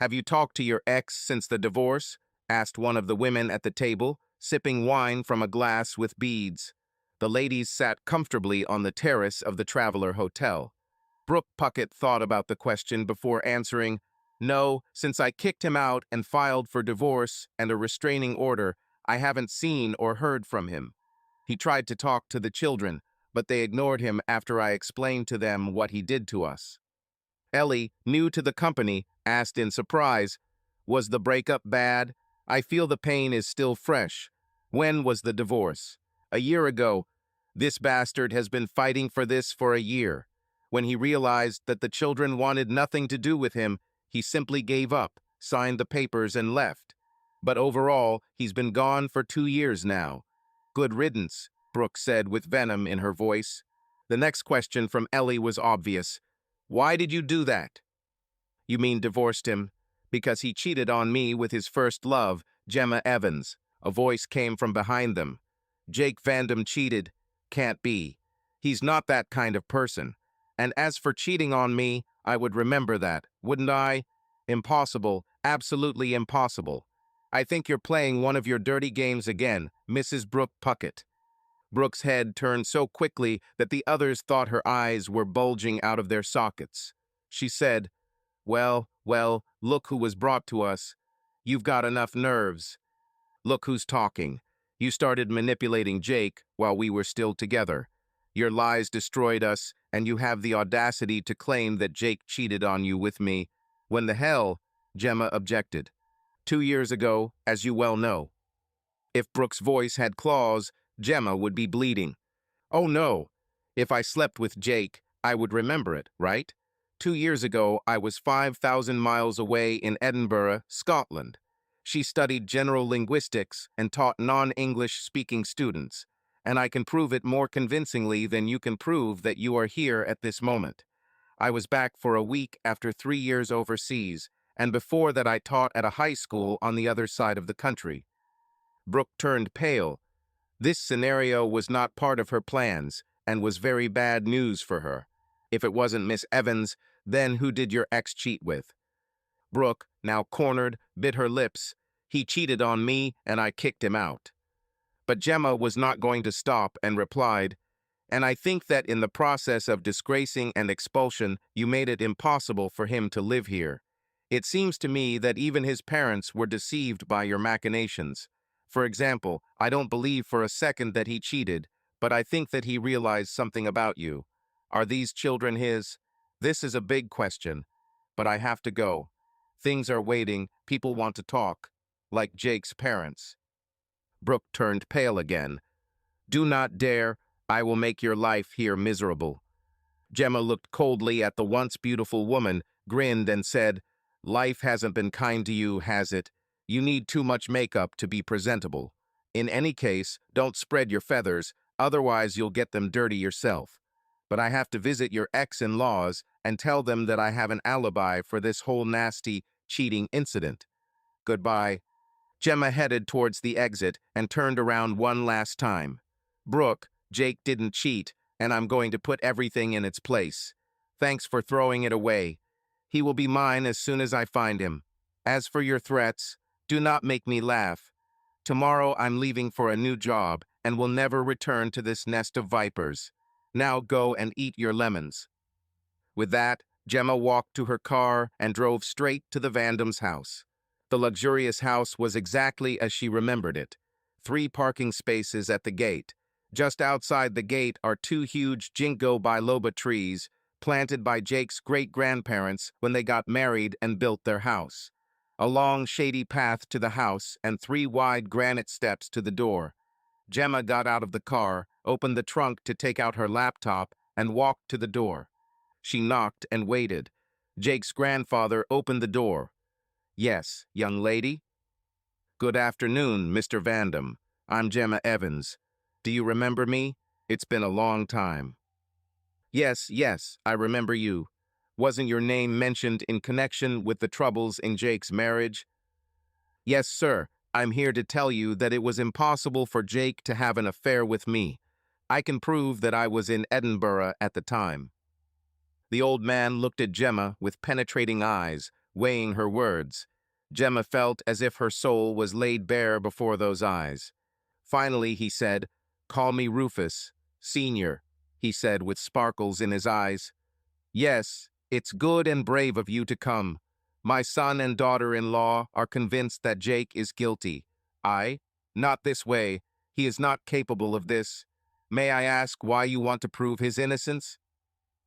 Have you talked to your ex since the divorce? Asked one of the women at the table, sipping wine from a glass with beads. The ladies sat comfortably on the terrace of the Traveler Hotel. Brooke Puckett thought about the question before answering, "No, since I kicked him out and filed for divorce and a restraining order, I haven't seen or heard from him. He tried to talk to the children, but they ignored him after I explained to them what he did to us." Ellie, new to the company, asked in surprise, "Was the breakup bad? I feel the pain is still fresh. When was the divorce?" "A year ago. This bastard has been fighting for this for a year. When he realized that the children wanted nothing to do with him, he simply gave up, signed the papers, and left. But overall, he's been gone for 2 years now." "Good riddance," Brooke said with venom in her voice. The next question from Ellie was obvious. "Why did you do that?" "You mean divorced him?" "Because he cheated on me with his first love, Gemma Evans." A voice came from behind them. "Jake Vandam cheated. Can't be. He's not that kind of person. And as for cheating on me, I would remember that, wouldn't I? Impossible, absolutely impossible. I think you're playing one of your dirty games again, Mrs. Brooke Puckett." Brooke's head turned so quickly that the others thought her eyes were bulging out of their sockets. She said, well, look who was brought to us. You've got enough nerves. Look who's talking. You started manipulating Jake while we were still together. Your lies destroyed us, and you have the audacity to claim that Jake cheated on you with me. When the hell? Gemma objected. 2 years ago, as you well know. If Brooke's voice had claws, Gemma would be bleeding. "Oh no, if I slept with Jake, I would remember it, right? 2 years ago, I was 5,000 miles away in Edinburgh, Scotland. She studied general linguistics and taught non-English speaking students, and I can prove it more convincingly than you can prove that you are here at this moment. I was back for a week after 3 years overseas, and before that I taught at a high school on the other side of the country." Brooke turned pale. This scenario was not part of her plans and was very bad news for her. If it wasn't Miss Evans, then who did your ex cheat with? Brooke, now cornered, bit her lips. "He cheated on me and I kicked him out." But Gemma was not going to stop and replied, "And I think that in the process of disgracing and expulsion, you made it impossible for him to live here. It seems to me that even his parents were deceived by your machinations. For example, I don't believe for a second that he cheated, but I think that he realized something about you. Are these children his? This is a big question, but I have to go. Things are waiting, people want to talk, like Jake's parents." Brooke turned pale again. "Do not dare, I will make your life here miserable." Gemma looked coldly at the once beautiful woman, grinned and said, "Life hasn't been kind to you, has it? You need too much makeup to be presentable. In any case, don't spread your feathers, otherwise you'll get them dirty yourself. But I have to visit your ex-in-laws and tell them that I have an alibi for this whole nasty, cheating incident. Goodbye." Gemma headed towards the exit and turned around one last time. "Brooke, Jake didn't cheat, and I'm going to put everything in its place. Thanks for throwing it away. He will be mine as soon as I find him. As for your threats, do not make me laugh. Tomorrow I'm leaving for a new job and will never return to this nest of vipers. Now go and eat your lemons." With that, Gemma walked to her car and drove straight to the Vandam's house. The luxurious house was exactly as she remembered it. 3 parking spaces at the gate. Just outside the gate are 2 huge ginkgo biloba trees planted by Jake's great-grandparents when they got married and built their house. A long, shady path to the house and 3 wide granite steps to the door. Gemma got out of the car, opened the trunk to take out her laptop, and walked to the door. She knocked and waited. Jake's grandfather opened the door. "Yes, young lady?" "Good afternoon, Mr. Vandam. I'm Gemma Evans. Do you remember me? It's been a long time." Yes, I remember you. Wasn't your name mentioned in connection with the troubles in Jake's marriage?" "Yes, sir. I'm here to tell you that it was impossible for Jake to have an affair with me. I can prove that I was in Edinburgh at the time." The old man looked at Gemma with penetrating eyes, weighing her words. Gemma felt as if her soul was laid bare before those eyes. Finally, he said, "Call me Rufus, Senior," he said with sparkles in his eyes. "Yes, it's good and brave of you to come. My son and daughter-in-law are convinced that Jake is guilty. Not this way. He is not capable of this. May I ask why you want to prove his innocence?"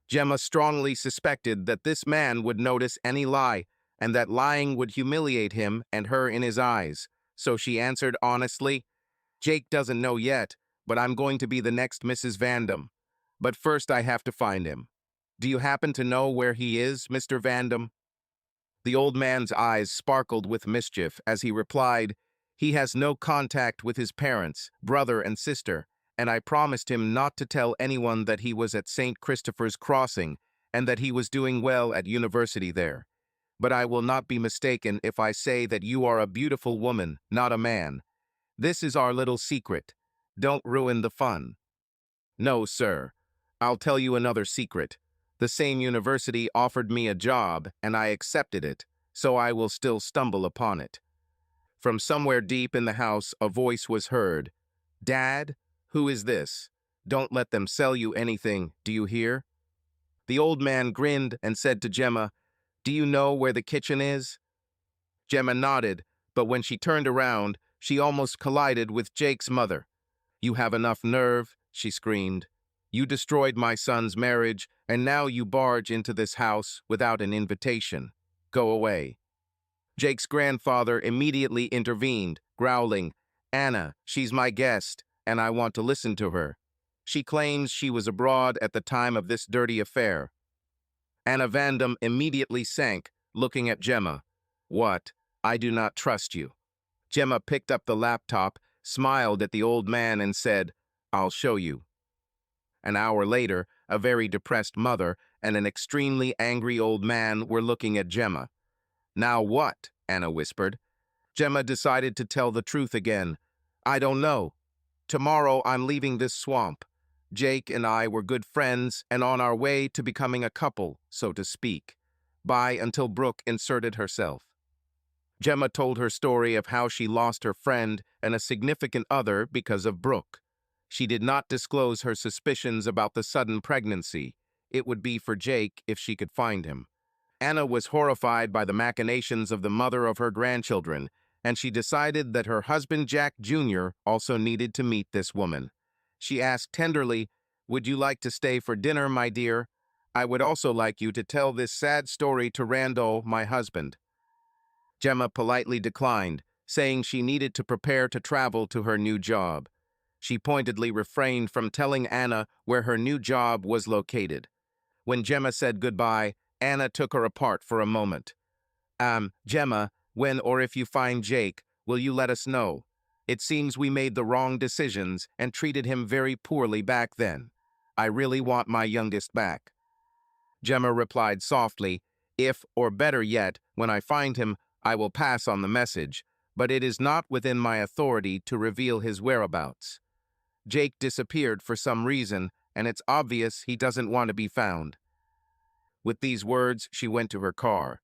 Gemma strongly suspected that this man would notice any lie, and that lying would humiliate him and her in his eyes. So she answered honestly, "Jake doesn't know yet, but I'm going to be the next Mrs. Vandam. But first I have to find him. Do you happen to know where he is, Mr. Vandam?" The old man's eyes sparkled with mischief as he replied, "He has no contact with his parents, brother and sister, and I promised him not to tell anyone that he was at St. Christopher's Crossing and that he was doing well at university there. But I will not be mistaken if I say that you are a beautiful woman, not a man. This is our little secret. Don't ruin the fun." "No, sir. I'll tell you another secret. The same university offered me a job, and I accepted it, so I will still stumble upon it." From somewhere deep in the house, a voice was heard. "Dad, who is this? Don't let them sell you anything, do you hear?" The old man grinned and said to Gemma, "Do you know where the kitchen is?" Gemma nodded, but when she turned around, she almost collided with Jake's mother. "You have enough nerve," she screamed. "You destroyed my son's marriage, and now you barge into this house without an invitation. Go away." Jake's grandfather immediately intervened, growling, "Anna, she's my guest, and I want to listen to her. She claims she was abroad at the time of this dirty affair." Anna Vandam immediately sank, looking at Gemma. "What? I do not trust you." Gemma picked up the laptop, smiled at the old man, and said, "I'll show you." An hour later, a very depressed mother and an extremely angry old man were looking at Gemma. "Now what?" Anna whispered. Gemma decided to tell the truth again. "I don't know. Tomorrow I'm leaving this swamp. Jake and I were good friends and on our way to becoming a couple, so to speak. Bye until Brooke inserted herself." Gemma told her story of how she lost her friend and a significant other because of Brooke. She did not disclose her suspicions about the sudden pregnancy. It would be for Jake if she could find him. Anna was horrified by the machinations of the mother of her grandchildren, and she decided that her husband Jack Jr. also needed to meet this woman. She asked tenderly, "Would you like to stay for dinner, my dear? I would also like you to tell this sad story to Randall, my husband." Gemma politely declined, saying she needed to prepare to travel to her new job. She pointedly refrained from telling Anna where her new job was located. When Gemma said goodbye, Anna took her apart for a moment. Gemma, when or if you find Jake, will you let us know? It seems we made the wrong decisions and treated him very poorly back then. I really want my youngest back." Gemma replied softly, "If, or better yet, when I find him, I will pass on the message, but it is not within my authority to reveal his whereabouts. Jake disappeared for some reason, and it's obvious he doesn't want to be found." With these words, she went to her car.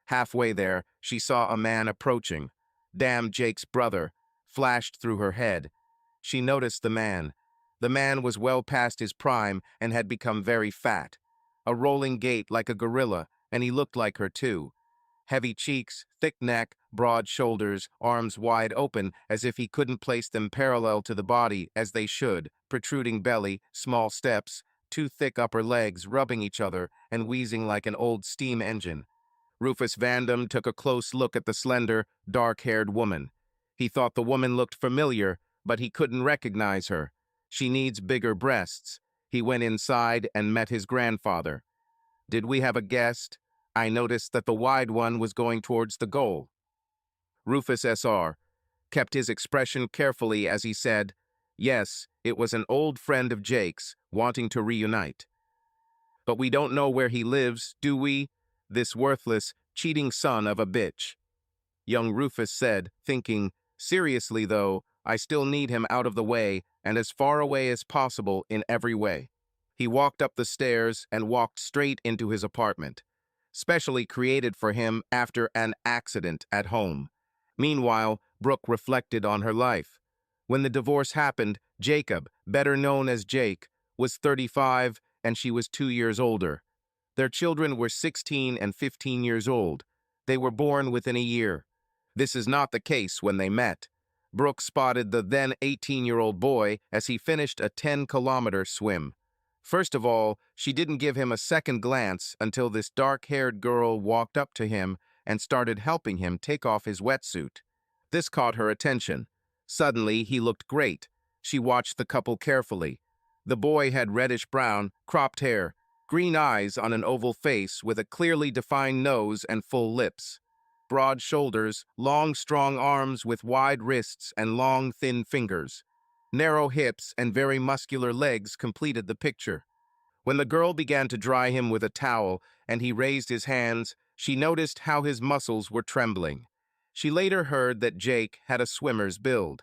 Halfway there, she saw a man approaching. "Damn Jake's brother," flashed through her head. She noticed the man. The man was well past his prime and had become very fat. A rolling gait like a gorilla, and he looked like her too. Heavy cheeks, thick neck, broad shoulders, arms wide open as if he couldn't place them parallel to the body as they should, protruding belly, small steps, two thick upper legs rubbing each other and wheezing like an old steam engine. Rufus Vandam took a close look at the slender, dark-haired woman. He thought the woman looked familiar, but he couldn't recognize her. She needs bigger breasts. He went inside and met his grandfather. "Did we have a guest? I noticed that the wide one was going towards the goal." Rufus S.R. kept his expression carefully as he said, "Yes, it was an old friend of Jake's, wanting to reunite. But we don't know where he lives, do we? This worthless, cheating son of a bitch." Young Rufus said, thinking, "Seriously though, I still need him out of the way and as far away as possible in every way." He walked up the stairs and walked straight into his apartment. specially created for him after an accident at home. Meanwhile, Brooke reflected on her life. When the divorce happened, Jacob, better known as Jake, was 35 and she was 2 years older. Their children were 16 and 15 years old. They were born within a year. This is not the case when they met. Brooke spotted the then 18-year-old boy as he finished a 10-kilometer swim. First of all, she didn't give him a second glance until this dark-haired girl walked up to him and started helping him take off his wetsuit. This caught her attention. Suddenly, he looked great. She watched the couple carefully. The boy had reddish-brown, cropped hair, green eyes on an oval face with a clearly defined nose and full lips. Broad shoulders, long, strong arms with wide wrists and long, thin fingers. Narrow hips and very muscular legs completed the picture. When the girl began to dry him with a towel and he raised his hands, she noticed how his muscles were trembling. She later heard that Jake had a swimmer's build.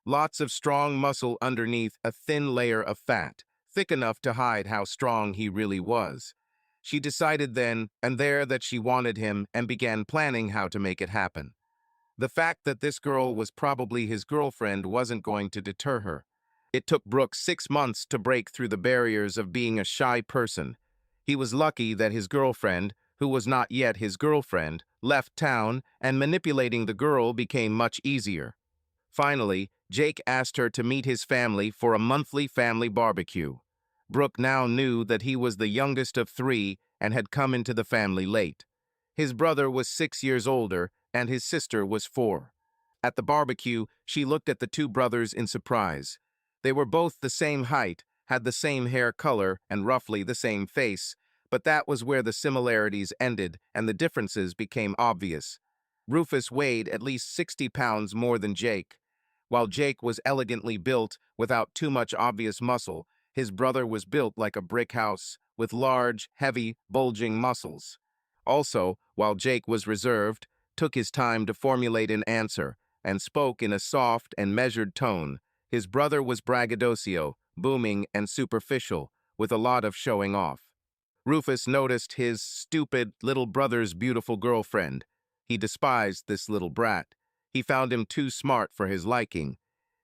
Lots of strong muscle underneath a thin layer of fat, thick enough to hide how strong he really was. She decided then and there that she wanted him and began planning how to make it happen. The fact that this girl was probably his girlfriend wasn't going to deter her. It took Brooke 6 months to break through the barriers of being a shy person. He was lucky that his girlfriend, who was not yet his girlfriend, left town, and manipulating the girl became much easier. Finally, Jake asked her to meet his family for a monthly family barbecue. Brooke now knew that he was the youngest of 3 and had come into the family late. His brother was 6 years older, and his sister was 4. At the barbecue, she looked at the 2 brothers in surprise. They were both the same height, had the same hair color, and roughly the same face, but that was where the similarities ended and the differences became obvious. Rufus weighed at least 60 pounds more than Jake. While Jake was elegantly built without too much obvious muscle, his brother was built like a brick house, with large, heavy, bulging muscles. Also, while Jake was reserved, took his time to formulate an answer, and spoke in a soft and measured tone, his brother was braggadocio, booming and superficial, with a lot of showing off. Rufus noticed his stupid little brother's beautiful girlfriend. He despised this little brat. He found him too smart for his liking.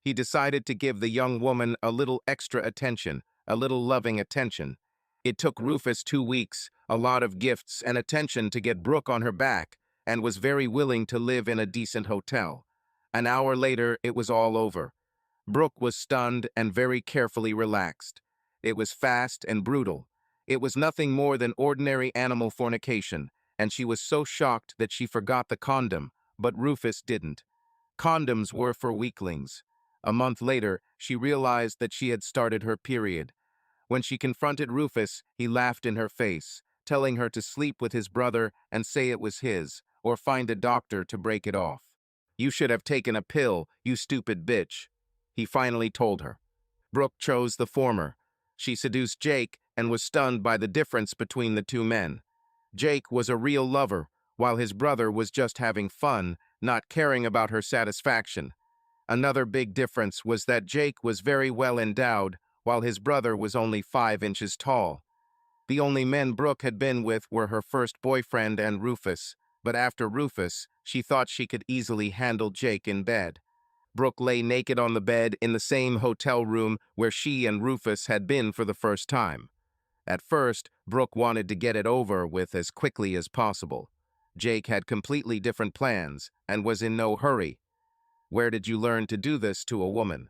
He decided to give the young woman a little extra attention, a little loving attention. It took Rufus 2 weeks, a lot of gifts and attention to get Brooke on her back, and was very willing to live in a decent hotel. An hour later, it was all over. Brooke was stunned and very carefully relaxed. It was fast and brutal. It was nothing more than ordinary animal fornication, and she was so shocked that she forgot the condom, but Rufus didn't. Condoms were for weaklings. A month later, she realized that she had started her period. When she confronted Rufus, he laughed in her face, telling her to sleep with his brother and say it was his, or find a doctor to break it off. "You should have taken a pill, you stupid bitch," he finally told her. Brooke chose the former. She seduced Jake and was stunned by the difference between the 2 men. Jake was a real lover, while his brother was just having fun, not caring about her satisfaction. Another big difference was that Jake was very well endowed, while his brother was only 5 inches tall. The only men Brooke had been with were her first boyfriend and Rufus, but after Rufus, she thought she could easily handle Jake in bed. Brooke lay naked on the bed in the same hotel room where she and Rufus had been for the first time. At first, Brooke wanted to get it over with as quickly as possible. Jake had completely different plans and was in no hurry. "Where did you learn to do this to a woman?"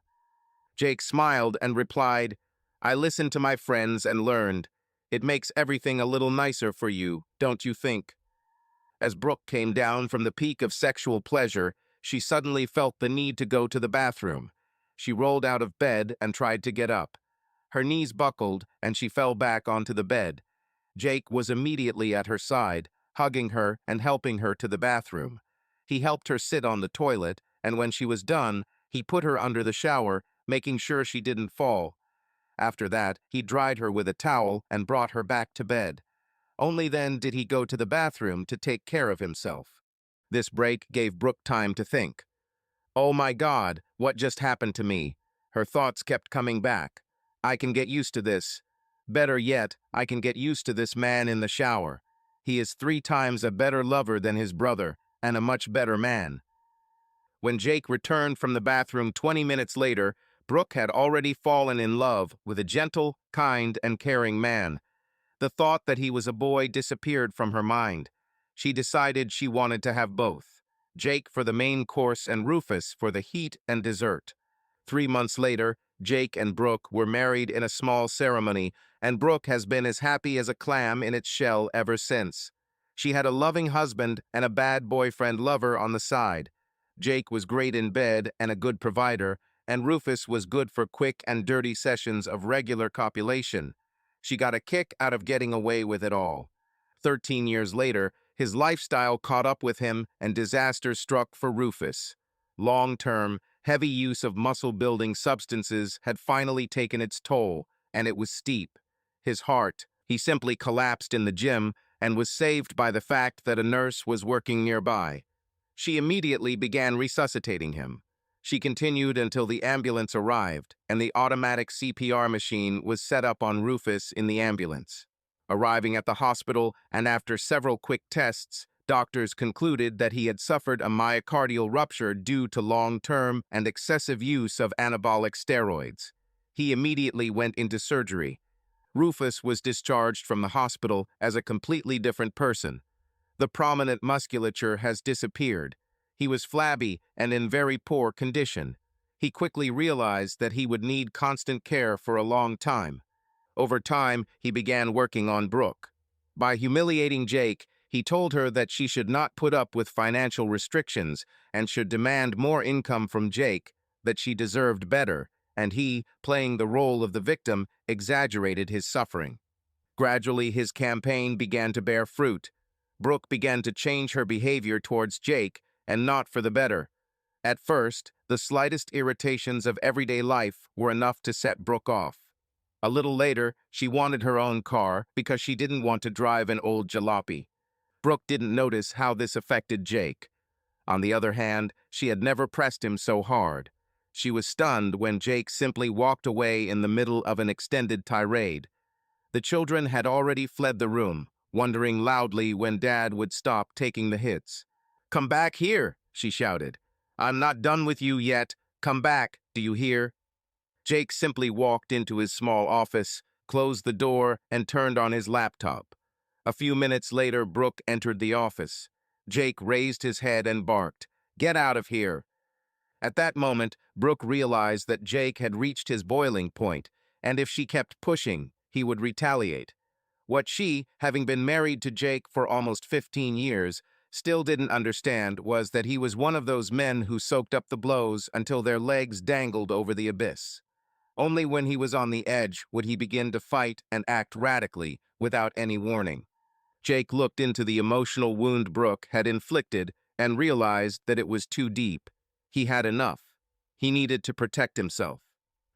Jake smiled and replied, "I listened to my friends and learned. It makes everything a little nicer for you, don't you think?" As Brooke came down from the peak of sexual pleasure, she suddenly felt the need to go to the bathroom. She rolled out of bed and tried to get up. Her knees buckled, and she fell back onto the bed. Jake was immediately at her side, hugging her and helping her to the bathroom. He helped her sit on the toilet, and when she was done, he put her under the shower, making sure she didn't fall. After that, he dried her with a towel and brought her back to bed. Only then did he go to the bathroom to take care of himself. This break gave Brooke time to think. "Oh my God, what just happened to me?" Her thoughts kept coming back. "I can get used to this. Better yet, I can get used to this man in the shower. He is 3 times a better lover than his brother, and a much better man. When Jake returned from the bathroom 20 minutes later, Brooke had already fallen in love with a gentle, kind, and caring man. The thought that he was a boy disappeared from her mind. She decided she wanted to have both, Jake for the main course and Rufus for the heat and dessert. 3 months later, Jake and Brooke were married in a small ceremony, and Brooke has been as happy as a clam in its shell ever since. She had a loving husband and a bad boyfriend lover on the side. Jake was great in bed and a good provider, and Rufus was good for quick and dirty sessions of regular copulation. She got a kick out of getting away with it all. 13 years later, his lifestyle caught up with him and disaster struck for Rufus. Long-term, heavy use of muscle-building substances had finally taken its toll, and it was steep. His heart, he simply collapsed in the gym and was saved by the fact that a nurse was working nearby. She immediately began resuscitating him. She continued until the ambulance arrived, and the automatic CPR machine was set up on Rufus in the ambulance. Arriving at the hospital, and after several quick tests, doctors concluded that he had suffered a myocardial rupture due to long-term and excessive use of anabolic steroids. He immediately went into surgery. Rufus was discharged from the hospital as a completely different person. The prominent musculature has disappeared. He was flabby and in very poor condition. He quickly realized that he would need constant care for a long time. Over time, he began working on Brooke. By humiliating Jake, he told her that she should not put up with financial restrictions and should demand more income from Jake, that she deserved better, and he, playing the role of the victim, exaggerated his suffering. Gradually, his campaign began to bear fruit. Brooke began to change her behavior towards Jake, and not for the better. At first, the slightest irritations of everyday life were enough to set Brooke off. A little later, she wanted her own car because she didn't want to drive an old jalopy. Brooke didn't notice how this affected Jake. On the other hand, she had never pressed him so hard. She was stunned when Jake simply walked away in the middle of an extended tirade. The children had already fled the room, wondering loudly when Dad would stop taking the hits. "Come back here," she shouted. "I'm not done with you yet. Come back, do you hear?" Jake simply walked into his small office, closed the door, and turned on his laptop. A few minutes later, Brooke entered the office. Jake raised his head and barked, "Get out of here." At that moment, Brooke realized that Jake had reached his boiling point, and if she kept pushing, he would retaliate. What she, having been married to Jake for almost 15 years, still didn't understand was that he was one of those men who soaked up the blows until their legs dangled over the abyss. Only when he was on the edge would he begin to fight and act radically, without any warning. Jake looked into the emotional wound Brooke had inflicted and realized that it was too deep. He had enough. He needed to protect himself.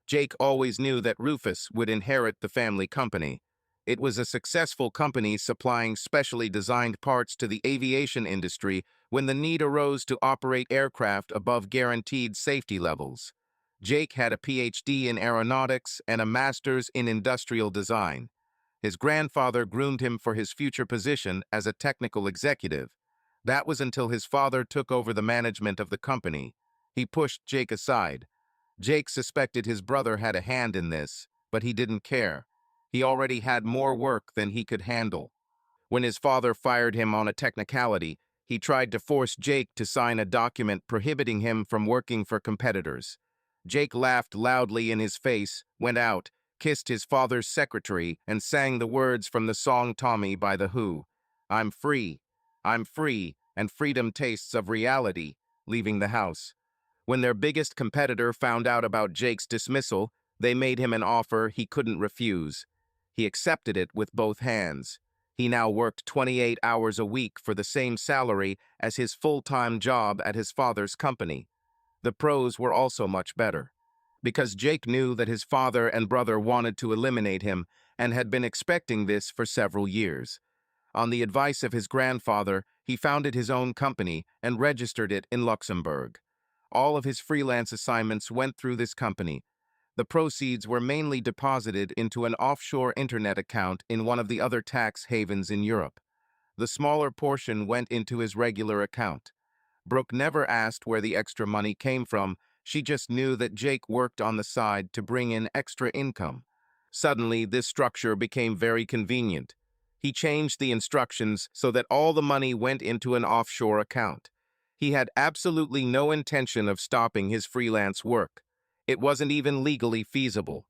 Jake always knew that Rufus would inherit the family company. It was a successful company supplying specially designed parts to the aviation industry when the need arose to operate aircraft above guaranteed safety levels. Jake had a PhD in aeronautics and a master's in industrial design. His grandfather groomed him for his future position as a technical executive. That was until his father took over the management of the company. He pushed Jake aside. Jake suspected his brother had a hand in this, but he didn't care. He already had more work than he could handle. When his father fired him on a technicality, he tried to force Jake to sign a document prohibiting him from working for competitors. Jake laughed loudly in his face, went out, kissed his father's secretary, and sang the words from the song Tommy by The Who. I'm free, and freedom tastes of reality," leaving the house. When their biggest competitor found out about Jake's dismissal, they made him an offer he couldn't refuse. He accepted it with both hands. He now worked 28 hours a week for the same salary as his full-time job at his father's company. The pros were also much better, because Jake knew that his father and brother wanted to eliminate him and had been expecting this for several years. On the advice of his grandfather, he founded his own company and registered it in Luxembourg. All of his freelance assignments went through this company. The proceeds were mainly deposited into an offshore internet account in one of the other tax havens in Europe. The smaller portion went into his regular account. Brooke never asked where the extra money came from. She just knew that Jake worked on the side to bring in extra income. Suddenly, this structure became very convenient. He changed the instructions so that all the money went into an offshore account. He had absolutely no intention of stopping his freelance work. It wasn't even legally feasible.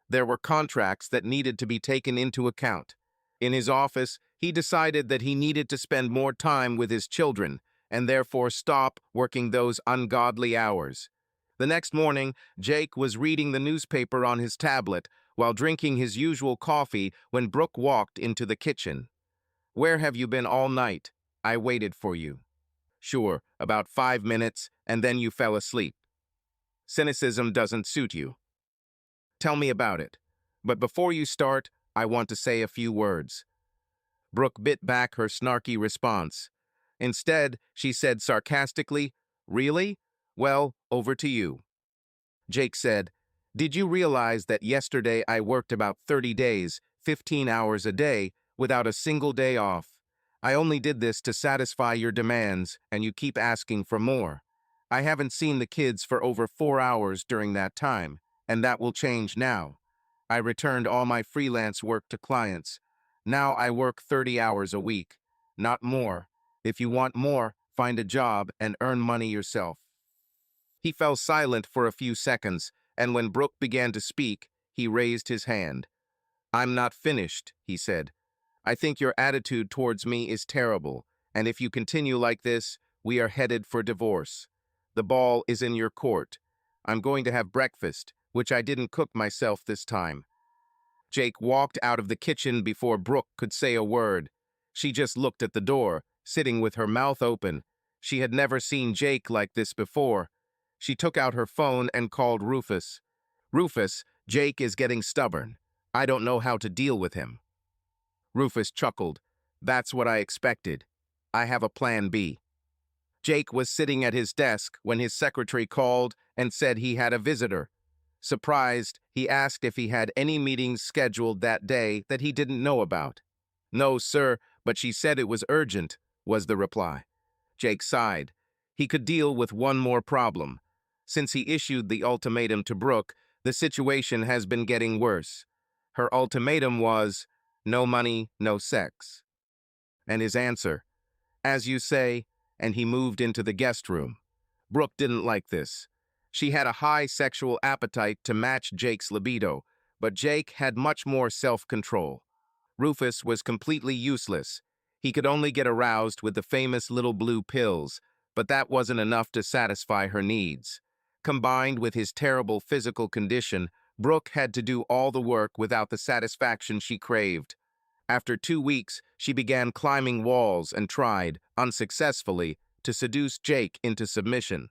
There were contracts that needed to be taken into account. In his office, he decided that he needed to spend more time with his children and therefore stop working those ungodly hours. The next morning, Jake was reading the newspaper on his tablet while drinking his usual coffee when Brooke walked into the kitchen. "Where have you been all night? I waited for you." "Sure, about 5 minutes, and then you fell asleep. Cynicism doesn't suit you. Tell me about it. But before you start, I want to say a few words." Brooke bit back her snarky response. Instead, she said sarcastically, "Really? Well, over to you." Jake said, "Did you realize that yesterday I worked about 30 days, 15 hours a day, without a single day off? I only did this to satisfy your demands, and you keep asking for more. I haven't seen the kids for over 4 hours during that time, and that will change now. I returned all my freelance work to clients. Now I work 30 hours a week, not more. If you want more, find a job and earn money yourself." He fell silent for a few seconds, and when Brooke began to speak, he raised his hand. "I'm not finished," he said. "I think your attitude towards me is terrible, and if you continue like this, we are headed for divorce. The ball is in your court. I'm going to have breakfast, which I didn't cook myself this time." Jake walked out of the kitchen before Brooke could say a word. She just looked at the door, sitting with her mouth open. She had never seen Jake like this before. She took out her phone and called Rufus. "Rufus, Jake is getting stubborn. I don't know how to deal with him." Rufus chuckled. "That's what I expected. I have a plan B." Jake was sitting at his desk when his secretary called and said he had a visitor. Surprised, he asked if he had any meetings scheduled that day that he didn't know about. "No, sir, but she said it was urgent," was the reply. Jake sighed. He could deal with one more problem. Since he issued the ultimatum to Brooke, the situation has been getting worse. Her ultimatum was, no money, no sex. And his answer, "As you say," and he moved into the guest room. Brooke didn't like this. She had a high sexual appetite to match Jake's libido, but Jake had much more self-control. Rufus was completely useless. He could only get aroused with the famous little blue pills, but that wasn't enough to satisfy her needs. Combined with his terrible physical condition, Brooke had to do all the work without the satisfaction she craved. After 2 weeks, she began climbing walls and tried, unsuccessfully, to seduce Jake into submission.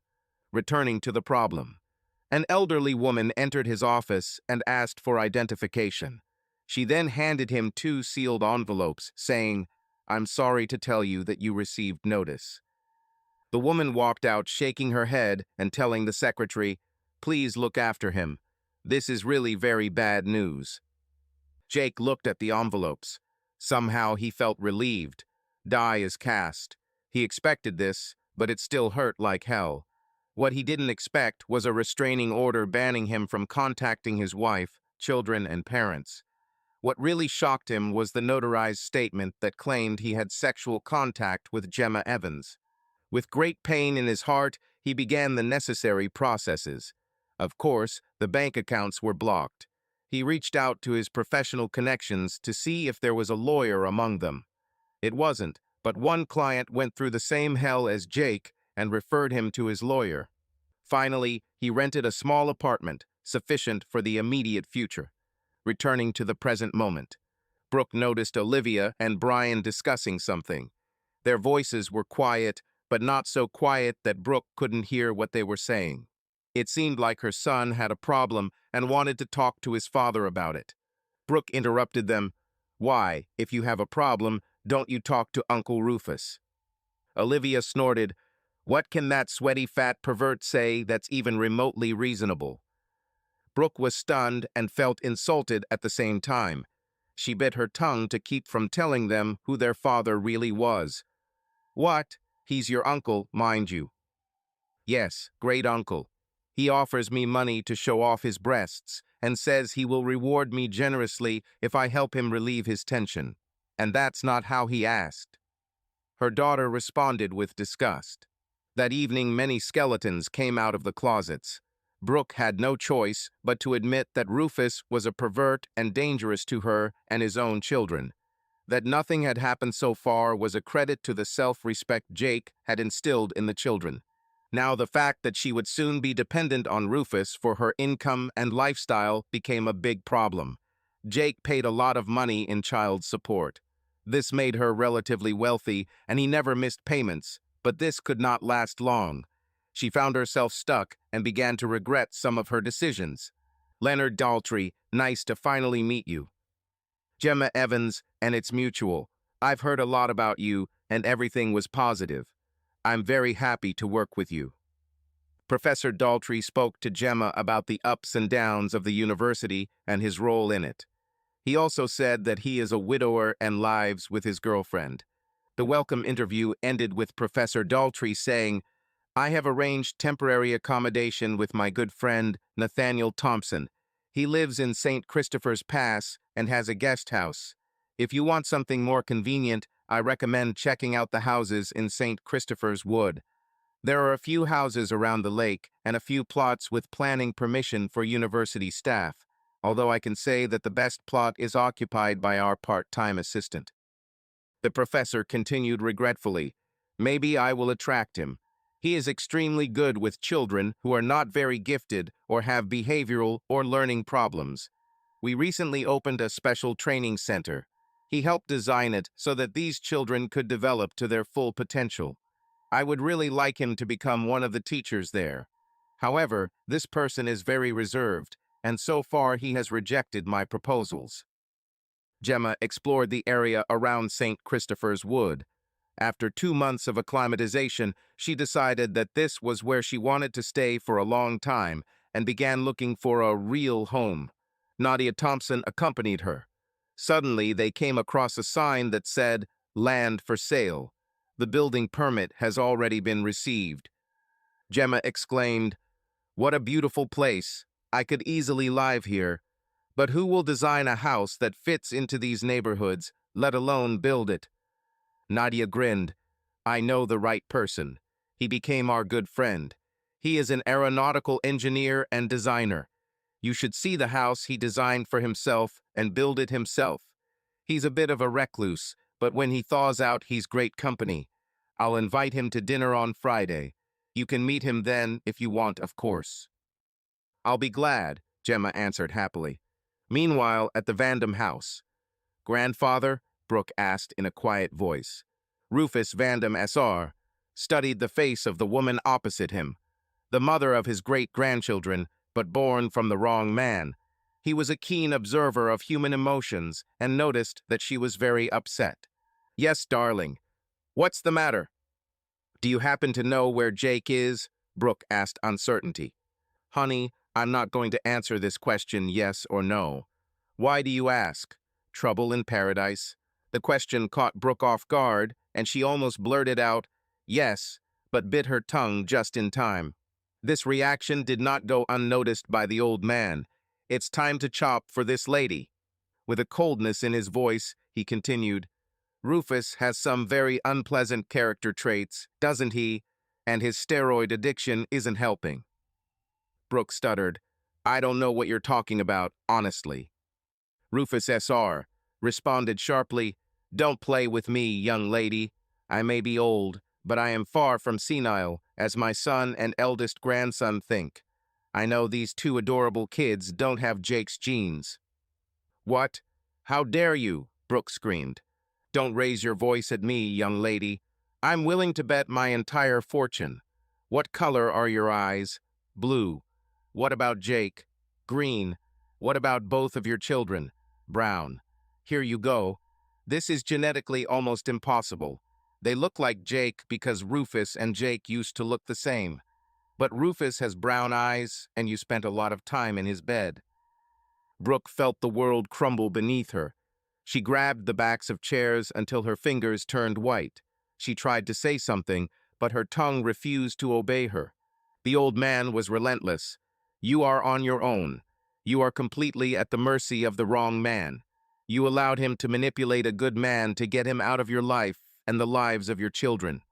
Returning to the problem. An elderly woman entered his office and asked for identification. She then handed him 2 sealed envelopes, saying, "I'm sorry to tell you that you received notice." The woman walked out shaking her head and telling the secretary, "Please look after him. This is really very bad news." Jake looked at the envelopes. Somehow he felt relieved. Die is cast. He expected this, but it still hurt like hell. What he didn't expect was a restraining order banning him from contacting his wife, children, and parents. What really shocked him was the notarized statement that claimed he had sexual contact with Gemma Evans. With great pain in his heart, he began the necessary processes. Of course, the bank accounts were blocked. He reached out to his professional connections to see if there was a lawyer among them. It wasn't, but one client went through the same hell as Jake and referred him to his lawyer. Finally, he rented a small apartment, sufficient for the immediate future. Returning to the present moment, Brooke noticed Olivia and Brian discussing something. Their voices were quiet, but not so quiet that Brooke couldn't hear what they were saying. It seemed like her son had a problem and wanted to talk to his father about it. Brooke interrupted them. "Why, if you have a problem, don't you talk to Uncle Rufus?" Olivia snorted. "What can that sweaty fat pervert say that's even remotely reasonable?" Brooke was stunned and felt insulted at the same time. She bit her tongue to keep from telling them who their father really was. What? He's your uncle, mind you. Yes, great uncle. He offers me money to show off his breasts and says he will reward me generously if I help him relieve his tension. And that's not how he asked. Her daughter responded with disgust. That evening, many skeletons came out of the closets. Brooke had no choice but to admit that Rufus was a pervert and dangerous to her and his own children. That nothing had happened so far was a credit to the self-respect Jake had instilled in the children. Now the fact that she would soon be dependent on Rufus for her income and lifestyle became a big problem. Jake paid a lot of money in child support. This made her relatively wealthy, and he never missed payments, but this could not last long. She found herself stuck and began to regret some of her decisions. Leonard Daltrey, nice to finally meet you. Gemma Evans, and it's mutual. I've heard a lot about you, and everything was positive. I'm very happy to work with you. Professor Daltrey spoke to Gemma about the ups and downs of the university and his role in it. He also said that he is a widower and lives with his girlfriend. The welcome interview ended with Professor Daltrey saying, I have arranged temporary accommodation with my good friend, Nathaniel Thompson. He lives in St. Christopher's Pass and has a guest house. If you want something more convenient, I recommend checking out the houses in St. Christopher's Wood. There are a few houses around the lake and a few plots with planning permission for university staff, although I can say that the best plot is occupied by our part-time assistant. The professor continued regretfully, maybe I will attract him. He is extremely good with children who are not very gifted or have behavioral or learning problems. We recently opened a special training center. He helped design it so that these children could develop to their full potential. I would really like him to become one of the teachers there. However, this person is very reserved, and so far he has rejected my proposals. Gemma explored the area around St. Christopher's Wood. After 2 months of acclimatization, she decided that this was where she wanted to stay for a long time and began looking for a real home. Nadia Thompson accompanied her. Suddenly, they came across a sign that said, Land for Sale. The building permit has already been received. Gemma exclaimed, What a beautiful place. I could easily live here. But who will design a house that fits into these neighborhoods, let alone build it? Nadia grinned. I know the right person. He became our good friend. He is an aeronautical engineer and designer. You should see the house he designed for himself and build it himself. He's a bit of a recluse, but when he thaws out, he's great company. I'll invite him to dinner on Friday. You can meet him then if you want, of course. I'll be glad, Gemma answered happily. Meanwhile, at the Vandam house. Grandfather? Brooke asked in a quiet voice. Rufus Vandam S.R. studied the face of the woman opposite him, the mother of his great-grandchildren, but born from the wrong man. He was a keen observer of human emotions and noticed that she was very upset. Yes, darling. What's the matter? Do you happen to know where Jake is? Brooke asked uncertainty. Honey, I'm not going to answer this question yes or no. Why do you ask? Trouble in paradise? The question caught Brooke off guard, and she almost blurted out, yes, but bit her tongue just in time. This reaction did not go unnoticed by the old man. It's time to chop for this lady. With a coldness in his voice, he continued, Rufus has some very unpleasant character traits, doesn't he? And his steroid addiction isn't helping. Brooke stuttered, I don't know what you're talking about, honestly. Rufus S.R. responded sharply, Don't play with me, young lady. I may be old, but I am far from senile, as my son and eldest grandson think. I know these two adorable kids don't have Jake's genes. What? How dare you? Brooke screamed. Don't raise your voice at me, young lady. I'm willing to bet my entire fortune. What color are your eyes? Blue. What about Jake? Green. What about both of your children? Brown. Here you go. This is genetically almost impossible. They look like Jake because Rufus and Jake used to look the same. But Rufus has brown eyes, and you spent a lot of time in his bed. Brooke felt the world crumble beneath her. She grabbed the backs of chairs until her fingers turned white. She tried to say something, but her tongue refused to obey her. The old man was relentless. You are on your own. You are completely at the mercy of the wrong man. You allowed him to manipulate a good man to get him out of your life and the lives of your children.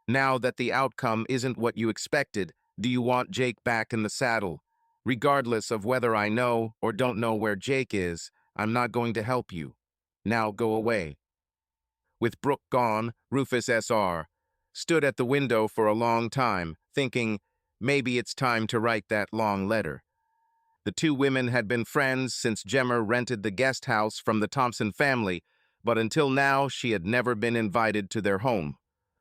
Now that the outcome isn't what you expected, do you want Jake back in the saddle? Regardless of whether I know or don't know where Jake is, I'm not going to help you. Now go away. With Brooke gone, Rufus S.R. stood at the window for a long time, thinking, maybe it's time to write that long letter. The two women had been friends since Gemma rented the guest house from the Thompson family, but until now she had never been invited to their home.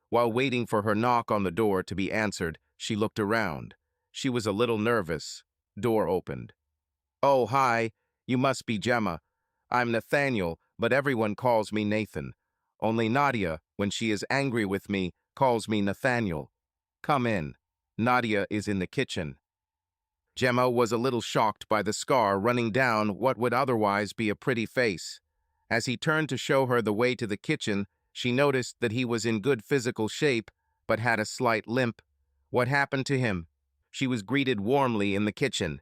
While waiting for her knock on the door to be answered, she looked around. She was a little nervous. Door opened. Oh, hi. You must be Gemma. I'm Nathaniel, but everyone calls me Nathan. Only Nadia, when she is angry with me, calls me Nathaniel. Come in. Nadia is in the kitchen. Gemma was a little shocked by the scar running down what would otherwise be a pretty face. As he turned to show her the way to the kitchen, she noticed that he was in good physical shape, but had a slight limp. What happened to him? She was greeted warmly in the kitchen.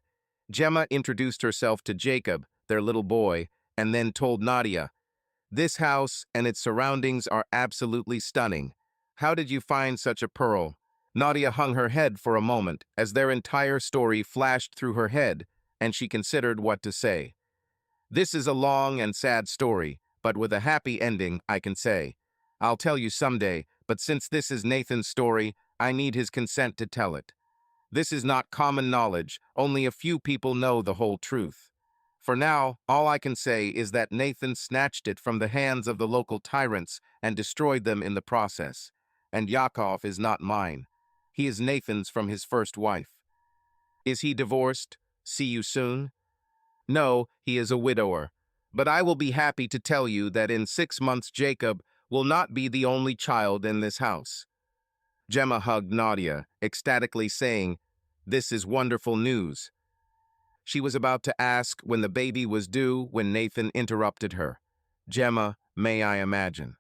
Gemma introduced herself to Jacob, their little boy, and then told Nadia, "This house and its surroundings are absolutely stunning. How did you find such a pearl?" Nadia hung her head for a moment as their entire story flashed through her head, and she considered what to say. This is a long and sad story, but with a happy ending, I can say. I'll tell you someday, but since this is Nathan's story, I need his consent to tell it. This is not common knowledge, only a few people know the whole truth. For now, all I can say is that Nathan snatched it from the hands of the local tyrants and destroyed them in the process. And Yakov is not mine. He is Nathan's from his first wife. Is he divorced? See you soon? No, he is a widower. But I will be happy to tell you that in 6 months Jacob will not be the only child in this house. Gemma hugged Nadia, ecstatically saying, "This is wonderful news." She was about to ask when the baby was due when Nathan interrupted her. "Gemma, may I imagine?"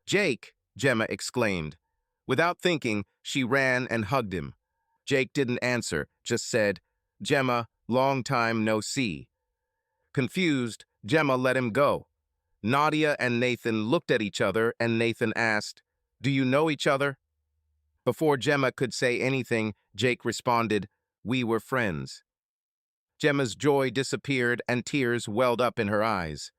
"Jake!" Gemma exclaimed. Without thinking, she ran and hugged him. Jake didn't answer, just said, "Gemma, long time no see." Confused, Gemma let him go. Nadia and Nathan looked at each other, and Nathan asked, "Do you know each other?" Before Gemma could say anything, Jake responded, "We were friends." Gemma's joy disappeared and tears welled up in her eyes.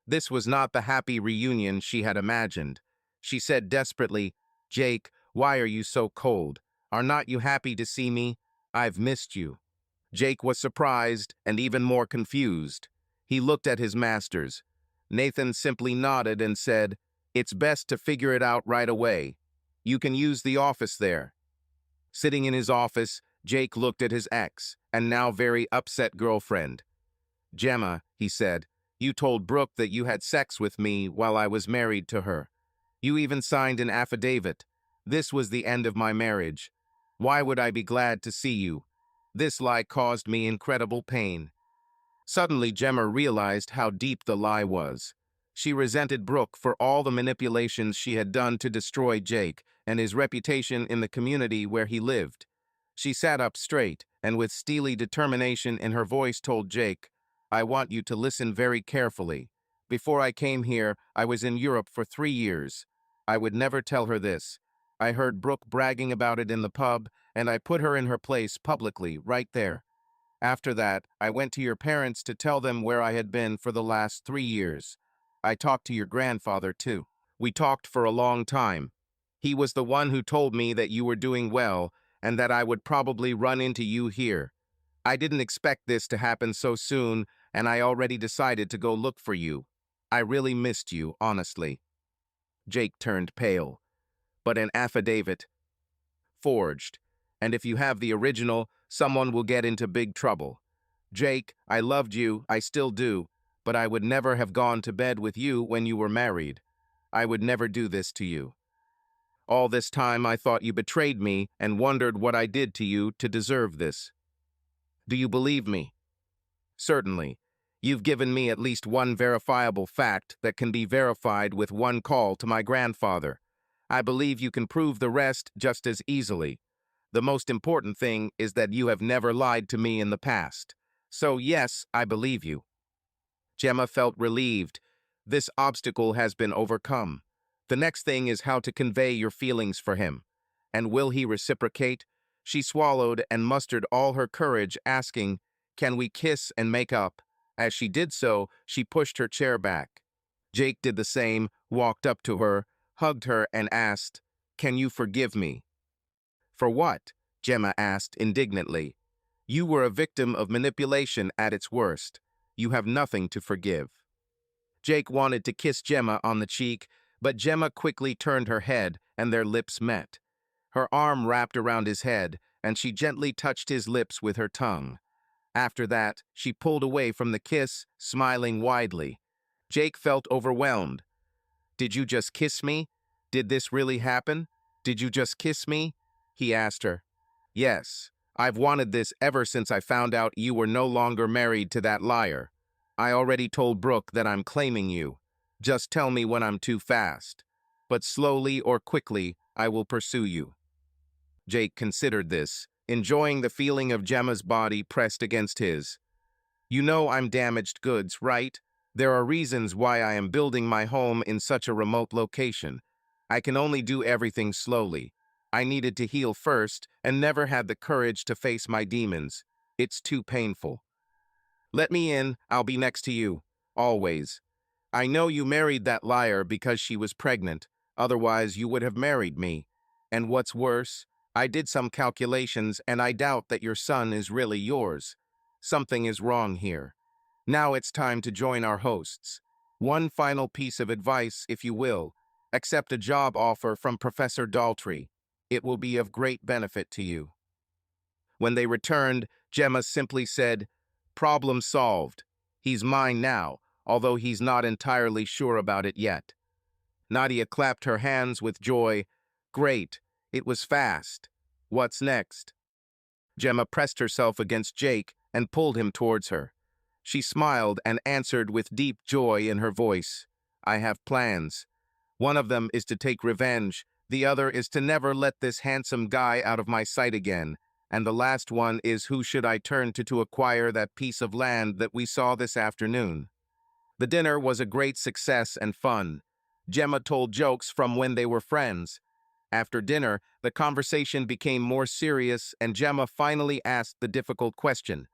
This was not the happy reunion she had imagined. She said desperately, "Jake, why are you so cold? Are not you happy to see me? I've missed you." Jake was surprised and even more confused. He looked at his masters. Nathan simply nodded and said, "It's best to figure it out right away. You can use the office there." Sitting in his office, Jake looked at his ex, and now very upset girlfriend. "Gemma," he said, "you told Brooke that you had sex with me while I was married to her. You even signed an affidavit. This was the end of my marriage. Why would I be glad to see you? This lie caused me incredible pain." Suddenly, Gemma realized how deep the lie was. She resented Brooke for all the manipulations she had done to destroy Jake and his reputation in the community where he lived. She sat up straight and with steely determination in her voice told Jake, "I want you to listen very carefully. Before I came here, I was in Europe for 3 years. I would never tell her this. I heard Brooke bragging about it in the pub, and I put her in her place publicly, right there. After that, I went to your parents to tell them where I had been for the last 3 years. I talked to your grandfather, too. We talked for a long time. He was the one who told me that you were doing well and that I would probably run into you here. I didn't expect this to happen so soon, and I already decided to go look for you. I really missed you, honestly." Jake turned pale. "But an affidavit forged, and if you have the original, someone will get into big trouble. Jake, I loved you, I still do, but I would never have gone to bed with you when you were married. I would never do this to you. All this time I thought you betrayed me and wondered what I did to you to deserve this. Do you believe me?" "Certainly. You've given me at least one verifiable fact that can be verified with one call to my grandfather. I believe you can prove the rest just as easily. The most important thing is that you have never lied to me in the past. So yes, I believe you. Gemma felt relieved. This obstacle has been overcome. The next thing is how to convey your feelings for him. And will he reciprocate? She swallowed and mustered all her courage, asking, "Can we kiss and make up?" As she did so, she pushed her chair back. Jake did the same, walked up to her, hugged her, and asked, "Can you forgive me?" "For what?" Gemma asked indignantly. "You were a victim of manipulation at its worst. You have nothing to forgive." Jake wanted to kiss Gemma on the cheek, but Gemma quickly turned her head and their lips met. Her arm wrapped around his head, and she gently touched his lips with her tongue. After that, she pulled away from the kiss, smiling widely. Jake felt overwhelmed. "Did you just kiss me? Did this really happen? Did you just kiss me?" he asked her. "Yes, I've wanted this ever since I found out you were no longer married to that liar. I already told Brooke that I'm claiming you. Just tell me when I'm too fast. But slowly or quickly, I will pursue you." Jake considered this, enjoying the feeling of Gemma's body pressed against his. "You know I'm damaged goods, right? There are reasons why I am building my home in such a remote location. I can only do everything slowly. I needed to heal first and never had the courage to face my demons. It's too painful. Let me in, I'll be next to you. Always. I know you married that liar because she was pregnant. Otherwise, you would have married me. And what's worse, I did some calculations and I doubt that your son is really yours. Something is wrong here. Now it's time to join our hosts. One final piece of advice, if you will. Accept a job offer from Professor Daltrey. It will be of great benefit to you. When they returned, Gemma simply said, "Problem solved. He's mine now, although he's not entirely sure about it yet." Nadia clapped her hands with joy. "Great. It was fast. What's next?" Gemma pressed herself against Jake and pulled him towards her. She smiled and answered with deep joy in her voice, "I have plans. One of them is to take revenge. The other is to never let this handsome guy out of my sight again. And the last one is who should I turn to acquire that piece of land that we saw this afternoon." The dinner was a great success and fun. Gemma told jokes from when they were friends. After dinner, the conversation became more serious and Gemma finally asked the difficult question.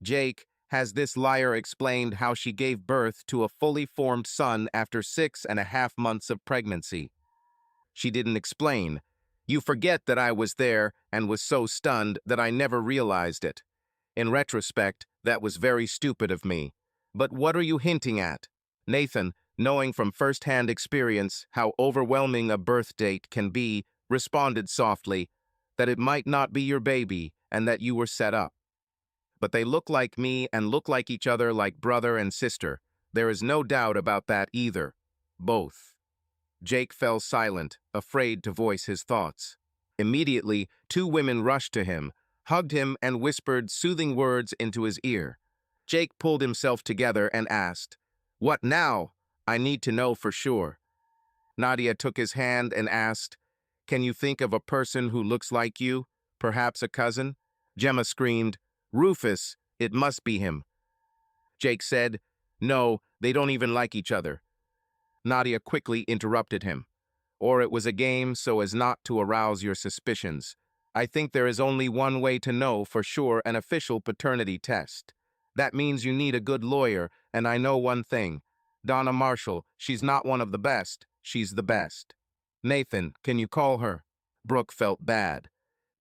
"Jake, has this liar explained how she gave birth to a fully formed son after 6.5 months of pregnancy?" She didn't explain. "You forget that I was there and was so stunned that I never realized it. In retrospect, that was very stupid of me. But what are you hinting at?" Nathan, knowing from first-hand experience how overwhelming a birth date can be, responded softly, "That it might not be your baby and that you were set up. But they look like me and look like each other like brother and sister. There is no doubt about that either. Both." Jake fell silent, afraid to voice his thoughts. Immediately, two women rushed to him, hugged him, and whispered soothing words into his ear. Jake pulled himself together and asked, "What now? I need to know for sure." Nadia took his hand and asked, "Can you think of a person who looks like you? Perhaps a cousin?" Gemma screamed, "Rufus, it must be him." Jake said, "No, they don't even like each other." Nadia quickly interrupted him. "Or it was a game so as not to arouse your suspicions. I think there is only one way to know for sure, an official paternity test. That means you need a good lawyer, and I know one thing. Donna Marshall, she's not one of the best, she's the best. Nathan, can you call her?" Brooke felt bad.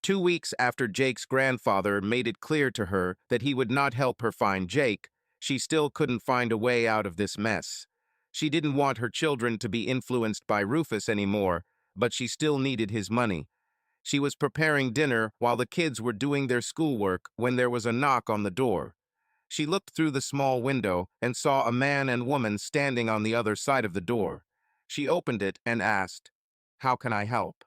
2 weeks after Jake's grandfather made it clear to her that he would not help her find Jake, she still couldn't find a way out of this mess. She didn't want her children to be influenced by Rufus anymore, but she still needed his money. She was preparing dinner while the kids were doing their schoolwork when there was a knock on the door. She looked through the small window and saw a man and woman standing on the other side of the door. She opened it and asked, "How can I help?"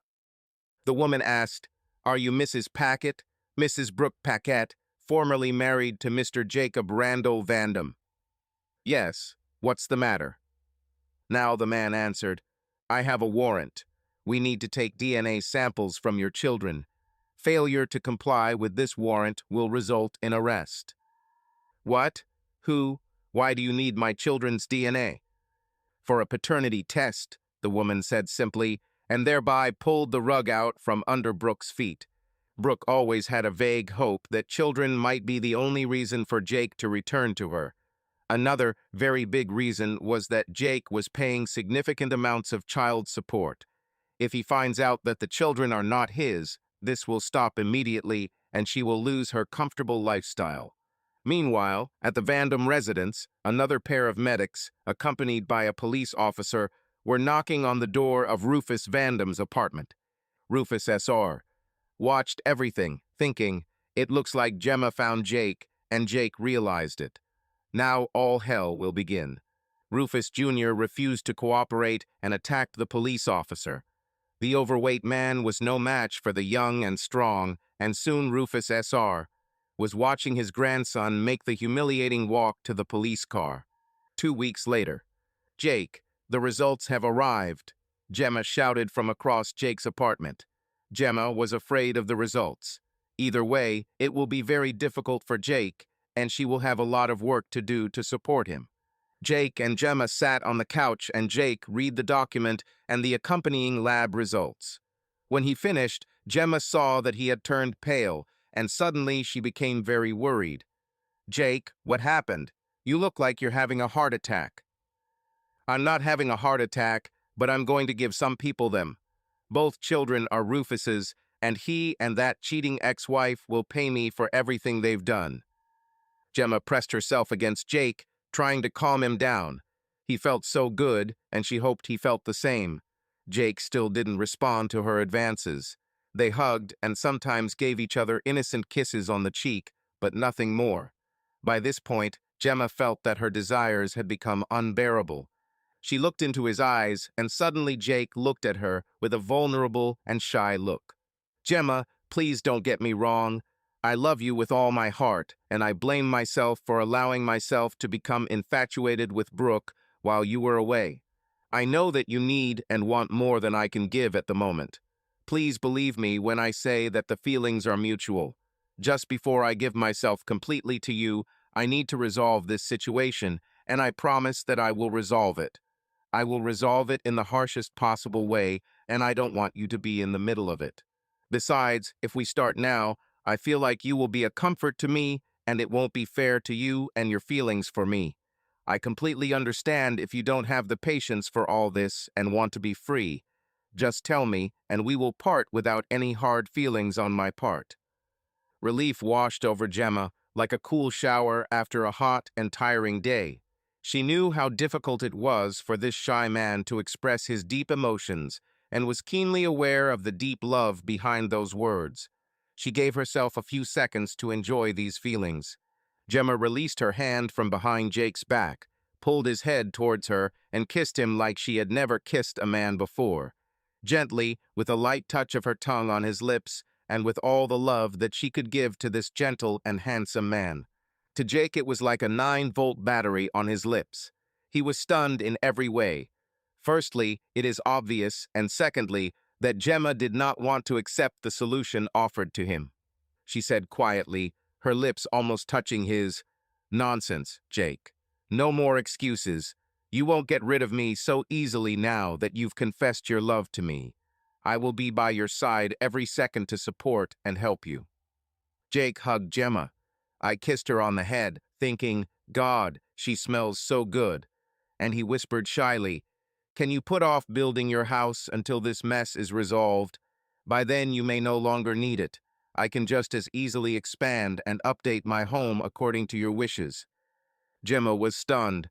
The woman asked, "Are you Mrs. Packett, Mrs. Brooke Paquette, formerly married to Mr. Jacob Randall Vandam?" Yes, what's the matter? Now the man answered, I have a warrant. We need to take DNA samples from your children. Failure to comply with this warrant will result in arrest. What? Who? Why do you need my children's DNA? For a paternity test, the woman said simply, and thereby pulled the rug out from under Brooke's feet. Brooke always had a vague hope that children might be the only reason for Jake to return to her. Another very big reason was that Jake was paying significant amounts of child support. If he finds out that the children are not his, this will stop immediately and she will lose her comfortable lifestyle. Meanwhile, at the Vandam residence, another pair of medics, accompanied by a police officer, were knocking on the door of Rufus Vandam's apartment. Rufus S.R. watched everything, thinking, it looks like Gemma found Jake, and Jake realized it. Now all hell will begin. Rufus Jr. refused to cooperate and attacked the police officer. The overweight man was no match for the young and strong, and soon Rufus S.R. was watching his grandson make the humiliating walk to the police car. 2 weeks later, Jake, the results have arrived, Gemma shouted from across Jake's apartment. Gemma was afraid of the results. Either way, it will be very difficult for Jake, and she will have a lot of work to do to support him. Jake and Gemma sat on the couch and Jake read the document and the accompanying lab results. When he finished, Gemma saw that he had turned pale, and suddenly she became very worried. Jake, what happened? You look like you're having a heart attack. I'm not having a heart attack, but I'm going to give some people them. Both children are Rufus's, and he and that cheating ex-wife will pay me for everything they've done. Gemma pressed herself against Jake, trying to calm him down. He felt so good, and she hoped he felt the same. Jake still didn't respond to her advances. They hugged and sometimes gave each other innocent kisses on the cheek, but nothing more. By this point, Gemma felt that her desires had become unbearable. She looked into his eyes, and suddenly Jake looked at her with a vulnerable and shy look. Gemma, please don't get me wrong. I love you with all my heart, and I blame myself for allowing myself to become infatuated with Brooke while you were away. I know that you need and want more than I can give at the moment. Please believe me when I say that the feelings are mutual. Just before I give myself completely to you, I need to resolve this situation, and I promise that I will resolve it. I will resolve it in the harshest possible way, and I don't want you to be in the middle of it. Besides, if we start now, I feel like you will be a comfort to me, and it won't be fair to you and your feelings for me. I completely understand if you don't have the patience for all this and want to be free. Just tell me, and we will part without any hard feelings on my part. Relief washed over Gemma like a cool shower after a hot and tiring day. She knew how difficult it was for this shy man to express his deep emotions and was keenly aware of the deep love behind those words. She gave herself a few seconds to enjoy these feelings. Gemma released her hand from behind Jake's back, pulled his head towards her, and kissed him like she had never kissed a man before. Gently, with a light touch of her tongue on his lips, and with all the love that she could give to this gentle and handsome man. To Jake it was like a 9-volt battery on his lips. He was stunned in every way. Firstly, it is obvious, and secondly, that Gemma did not want to accept the solution offered to him. She said quietly, her lips almost touching his, "Nonsense, Jake. No more excuses. You won't get rid of me so easily now that you've confessed your love to me. I will be by your side every second to support and help you." Jake hugged Gemma. I kissed her on the head, thinking, God, she smells so good. And he whispered shyly, can you put off building your house until this mess is resolved? By then you may no longer need it. I can just as easily expand and update my home according to your wishes. Gemma was stunned.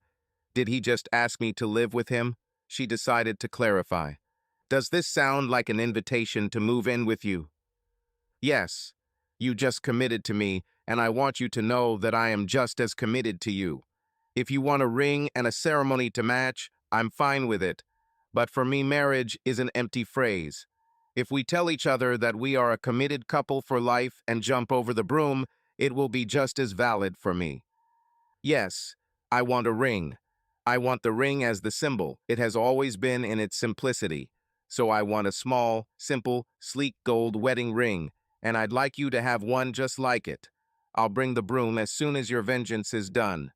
Did he just ask me to live with him? She decided to clarify. Does this sound like an invitation to move in with you? Yes. You just committed to me, and I want you to know that I am just as committed to you. If you want a ring and a ceremony to match, I'm fine with it. But for me, marriage is an empty phrase. If we tell each other that we are a committed couple for life and jump over the broom, it will be just as valid for me. Yes, I want a ring. I want the ring as the symbol. It has always been in its simplicity. So I want a small, simple, sleek gold wedding ring, and I'd like you to have one just like it. I'll bring the broom as soon as your vengeance is done."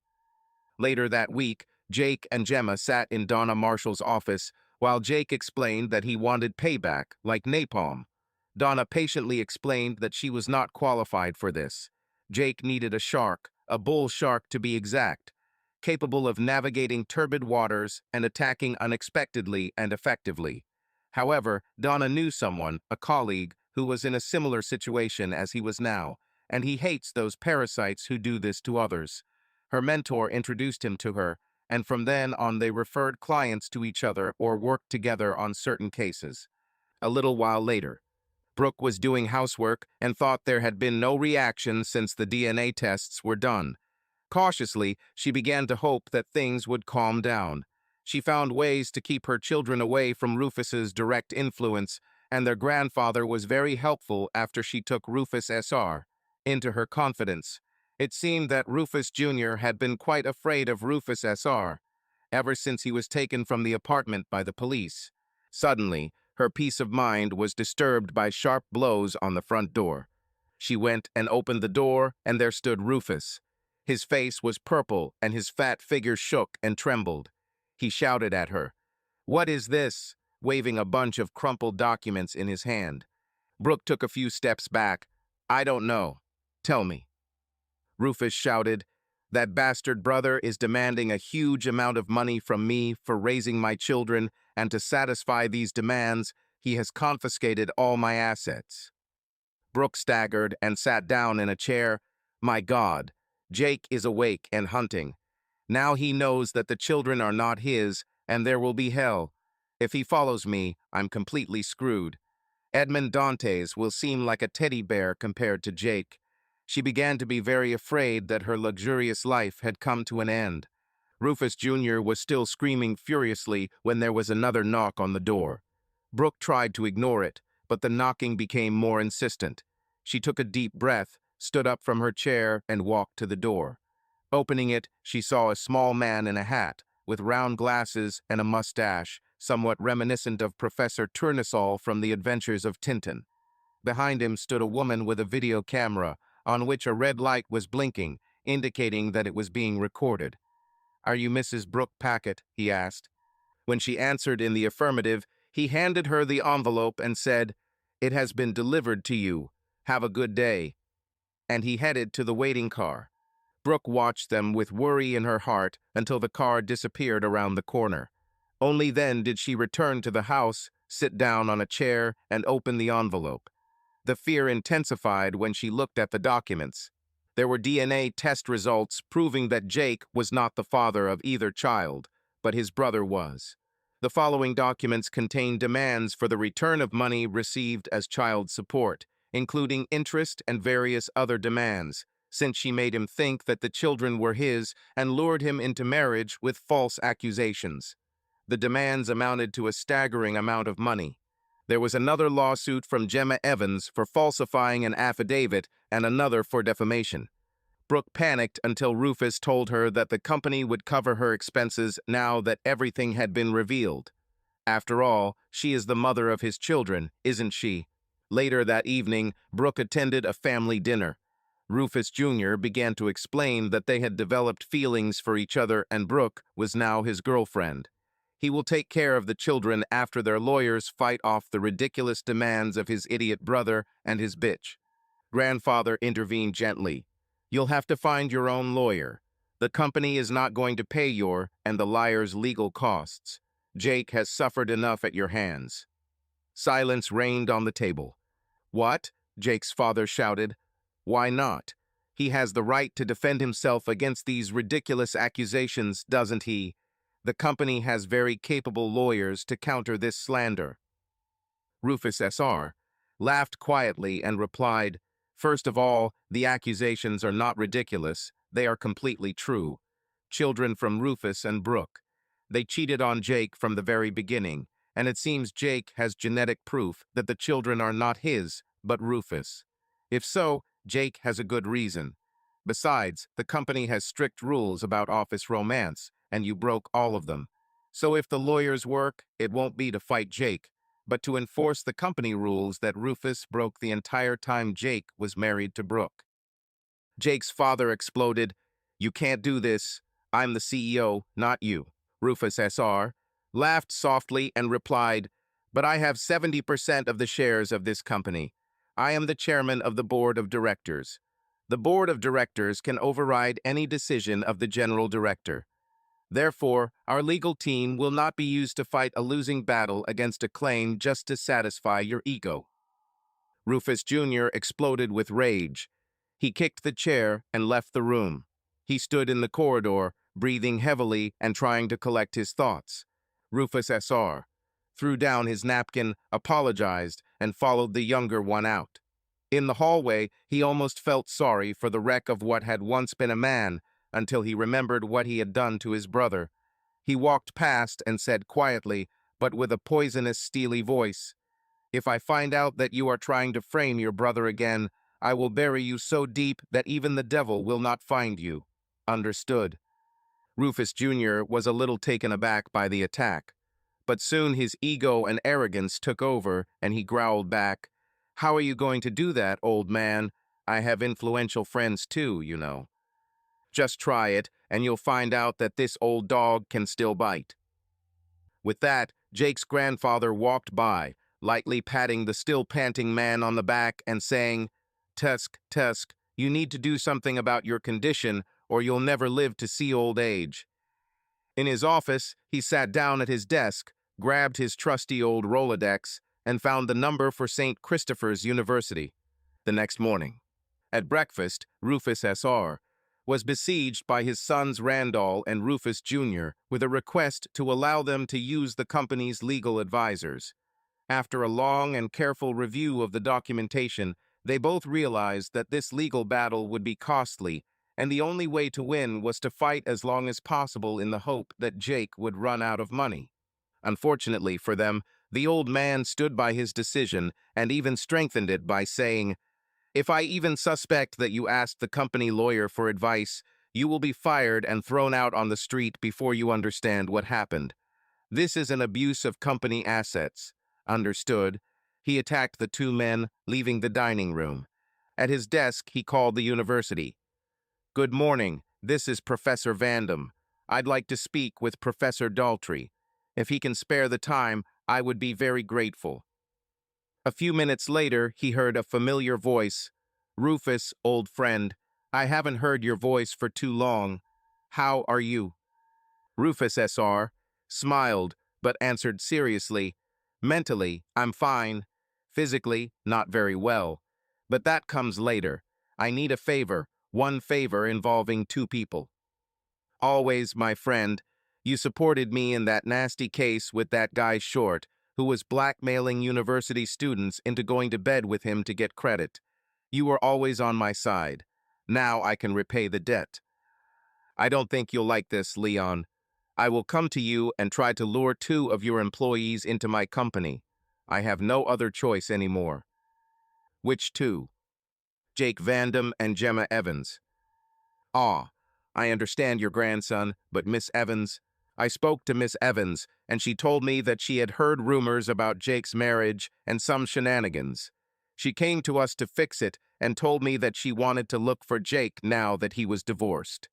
Later that week, Jake and Gemma sat in Donna Marshall's office while Jake explained that he wanted payback, like napalm. Donna patiently explained that she was not qualified for this. Jake needed a shark, a bull shark to be exact, capable of navigating turbid waters and attacking unexpectedly and effectively. However, Donna knew someone, a colleague, who was in a similar situation as he was now, and he hates those parasites who do this to others. Her mentor introduced him to her, and from then on they referred clients to each other or worked together on certain cases. A little while later, Brooke was doing housework and thought there had been no reaction since the DNA tests were done. Cautiously, she began to hope that things would calm down. She found ways to keep her children away from Rufus's direct influence, and their grandfather was very helpful after she took Rufus Sr. into her confidence. It seemed that Rufus Jr. had been quite afraid of Rufus Sr. ever since he was taken from the apartment by the police. Suddenly, her peace of mind was disturbed by sharp blows on the front door. She went and opened the door, and there stood Rufus. His face was purple, and his fat figure shook and trembled. He shouted at her, "What is this?" waving a bunch of crumpled documents in his hand. Brooke took a few steps back. "I don't know. Tell me." Rufus shouted, "That bastard brother is demanding a huge amount of money from me for raising my children, and to satisfy these demands, he has confiscated all my assets." Brooke staggered and sat down in a chair. My God, Jake is awake and hunting. Now he knows that the children are not his, and there will be hell. If he follows me, I'm completely screwed. Edmond Dantes will seem like a teddy bear compared to Jake. She began to be very afraid that her luxurious life had come to an end. Rufus Jr. was still screaming furiously when there was another knock on the door. Brooke tried to ignore it, but the knocking became more insistent. She took a deep breath, stood up from her chair, and walked to the door. Opening it, she saw a small man in a hat, with round glasses and a mustache, somewhat reminiscent of Professor Tournesol from The Adventures of Tintin. Behind him stood a woman with a video camera, on which a red light was blinking, indicating that it was being recorded. "Are you Mrs. Brooke Packett?" he asked. When she answered in the affirmative, he handed her the envelope and said, "It has been delivered to you. Have a good day." And he headed to the waiting car. Brooke watched them with worry in her heart until the car disappeared around the corner. Only then did she return to the house, sit down on a chair, and open the envelope. The fear intensified when she looked at the documents. There were DNA test results proving that Jake was not the father of either child, but his brother was. The following documents contain demands for the return of money received as child support, including interest and various other demands, since she made him think that the children were his and lured him into marriage with false accusations. The demands amounted to a staggering amount of money. There was another lawsuit from Gemma Evans for falsifying an affidavit and another for defamation. Brooke panicked until Rufus told her that the company would cover her expenses now that everything had been revealed. After all, she is the mother of his children, isn't she? Later that evening, Brooke attended a family dinner. Rufus Jr. began to explain that they had developed feelings for each other and Brooke was now his girlfriend. He will take care of the children after their lawyers fight off the ridiculous demands of his idiot brother and his bitch. Grandfather intervened gently. "You'll have to find your own lawyer. The company is not going to pay your and the liar's legal costs. Jake has suffered enough at your hands." Silence reigned on the table. "What?" Jake's father shouted. "Why not? He has the right to defend himself against these ridiculous accusations, doesn't he? The company has very capable lawyers to counter this slander." Rufus Sr. laughed quietly and replied, "First of all, the accusations are not ridiculous. They are completely true. Children from Rufus and Brooke. They cheated on Jake from the very beginning, and it seems Jake has genetic proof that the children are not his, but Rufus. If so, Jake has a good reason. Besides, the company has strict rules about office romance, and you broke all of them. So if the lawyers work, it won't be to fight Jake, but to enforce the company rules that Rufus broke the entire time Jake was married to Brooke. Jake's father exploded, "You can't do this. I'm the CEO, not you." Rufus S.R. laughed softly and replied, "But I have 70% of the shares of this company. I am the chairman of the board of directors. The board of directors can override any decision of the general director. Therefore, our legal team will not be used to fight a losing battle against a claim just to satisfy your ego." Rufus Jr. exploded with rage. He kicked the chair and left the room. He stood in the corridor, breathing heavily and trying to collect his thoughts. Rufus S.R. threw down his napkin, apologized, and followed the younger one out. In the hallway, he almost felt sorry for the wreck of what had once been a man, until he remembered what he had done to his brother. He walked past and said quietly, but with a poisonous, steely voice, "If I find out that you are trying to frame your brother again, I will bury you so deep that even the devil will not find you." Understood. Rufus Jr. was a little taken aback by the attack, but soon his ego and arrogance took over, and he growled back, "How are you going to do that, old man? I have influential friends too, you know. Just try it, and you'll find out that this old dog can still bite." With that, Jake's grandfather walked by, lightly patting the still panting man on the back and saying, "Tusk, Tusk, you need to do something about your condition, or you'll never live to see old age." In his office, he sat down at his desk, grabbed his trusty old Rolodex, and found the number for St. Christopher's University. The next morning, at breakfast, Rufus S.R. was besieged by his sons Randall and Rufus Jr. with a request to allow them to use the company's legal advisors. After a long and careful review of the documentation, they both realized that this legal battle would be costly, and the only way to win was to fight as long as possible in the hope that Jake would run out of money. Unfortunately for them, the old man stood by his decision and even strengthened it by saying, "If I even suspect that you asked the company lawyer for advice, you will be fired and thrown out on the street before you understand what happened. This is an abuse of company assets." Understood. He attacked the two men, leaving the dining room. At his desk, he called the university. "Good morning. This is Professor Vandam. I'd like to speak with Professor Daltrey. If he can spare the time, I would be very grateful." A few minutes later, he heard a familiar voice. "Rufus, old friend, I haven't heard your voice for too long. How are you?" Rufus S.R. smiled, but answered seriously, "Mentally, I'm fine. Physically, not very well. But that comes later. I need a favor, one favor involving two people." "Always, my friend. You supported me in that nasty case with that guy Short, who was blackmailing university students into going to bed with him to get credit. You were always on my side. Now I can repay the debt. I don't think you'll like this, Leon. I will come to you and try to lure two of your employees into my company. I have no other choice anymore." "Which two?" "Jake Vandam and Gemma Evans." "Ah, I understand your grandson, but Miss Evans—" "I spoke to Miss Evans, and she told me that she had heard rumors about Jake's marriage and some shenanigans. She came to us to fix it and told me that she wanted to look for Jake now that he was divorced.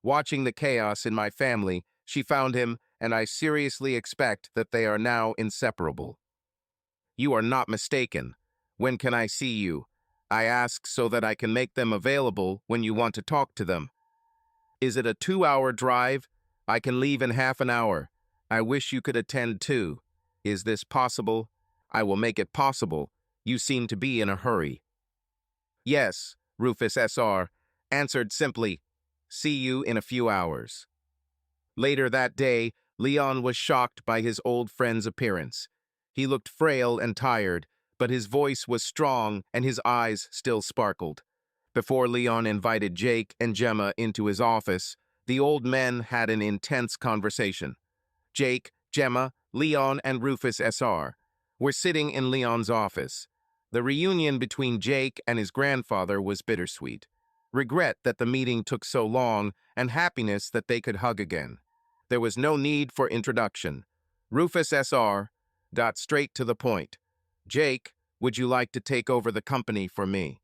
Watching the chaos in my family, she found him, and I seriously expect that they are now inseparable." "You are not mistaken. When can I see you? I ask so that I can make them available when you want to talk to them." "Is it a 2-hour drive? I can leave in half an hour. I wish you could attend too. Is this possible?" "I will make it possible. You seem to be in a hurry." "Yes," Rufus S.R. answered simply. "See you in a few hours." Later that day, Leon was shocked by his old friend's appearance. He looked frail and tired, but his voice was strong and his eyes still sparkled. Before Leon invited Jake and Gemma into his office, the old men had an intense conversation. Jake, Gemma, Leon, and Rufus S.R. were sitting in Leon's office. The reunion between Jake and his grandfather was bittersweet. regret that the meeting took so long, and happiness that they could hug again. There was no need for introduction. Rufus S.R. got straight to the point. "Jake, would you like to take over the company for me?"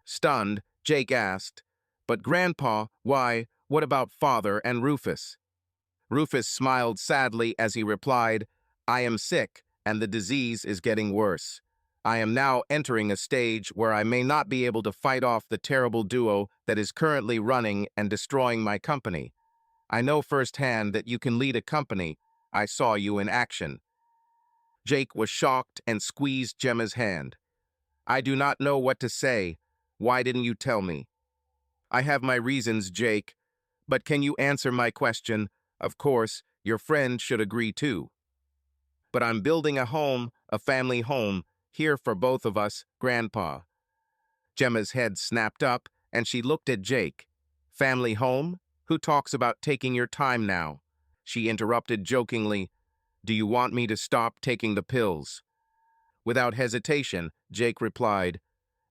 Stunned, Jake asked, "But Grandpa, why, what about Father and Rufus?" Rufus smiled sadly as he replied, "I am sick, and the disease is getting worse. I am now entering a stage where I may not be able to fight off the terrible duo that is currently running and destroying my company. I know firsthand that you can lead a company. I saw you in action." Jake was shocked and squeezed Gemma's hand. "I do not know what to say. Why didn't you tell me?" "I have my reasons, Jake. But can you answer my question? Of course, your friend should agree too." "But I'm building a home, a family home, here for both of us, Grandpa." Gemma's head snapped up, and she looked at Jake. "Family home? Who talks about taking your time now?" She interrupted jokingly, "Do you want me to stop taking the pills?" Without hesitation, Jake replied,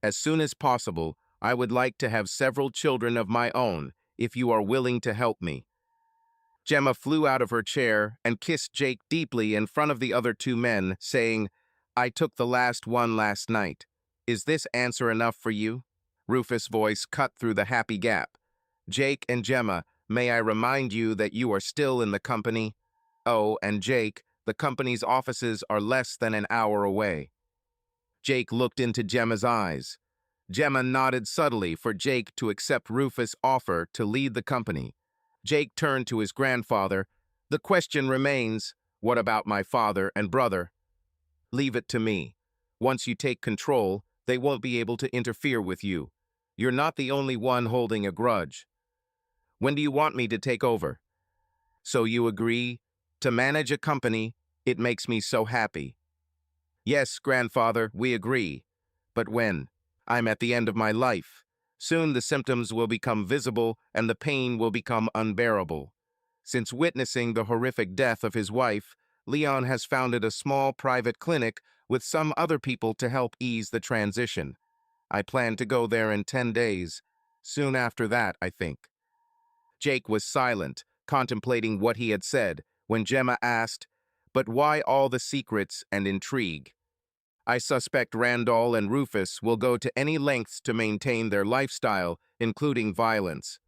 "As soon as possible. I would like to have several children of my own, if you are willing to help me." Gemma flew out of her chair and kissed Jake deeply in front of the other two men, saying, "I took the last one last night. Is this answer enough for you?" Rufus' voice cut through the happy gap. "Jake and Gemma, may I remind you that you are still in the company? Oh, and Jake, the company's offices are less than an hour away." Jake looked into Gemma's eyes. Gemma nodded subtly for Jake to accept Rufus' offer to lead the company. Jake turned to his grandfather. "The question remains, what about my father and brother?" "Leave it to me. Once you take control, they won't be able to interfere with you. You're not the only one holding a grudge." "When do you want me to take over?" "So you agree? To manage a company, it makes me so happy." "Yes, grandfather, we agree. But when? I'm at the end of my life. Soon the symptoms will become visible and the pain will become unbearable." Since witnessing the horrific death of his wife, Leon has founded a small private clinic with some other people to help ease the transition. I plan to go there in 10 days. Soon after that, I think. Jake was silent, contemplating what he had said, when Gemma asked, "But why all the secrets and intrigue?" "I suspect Randall and Rufus will go to any lengths to maintain their lifestyle, including violence.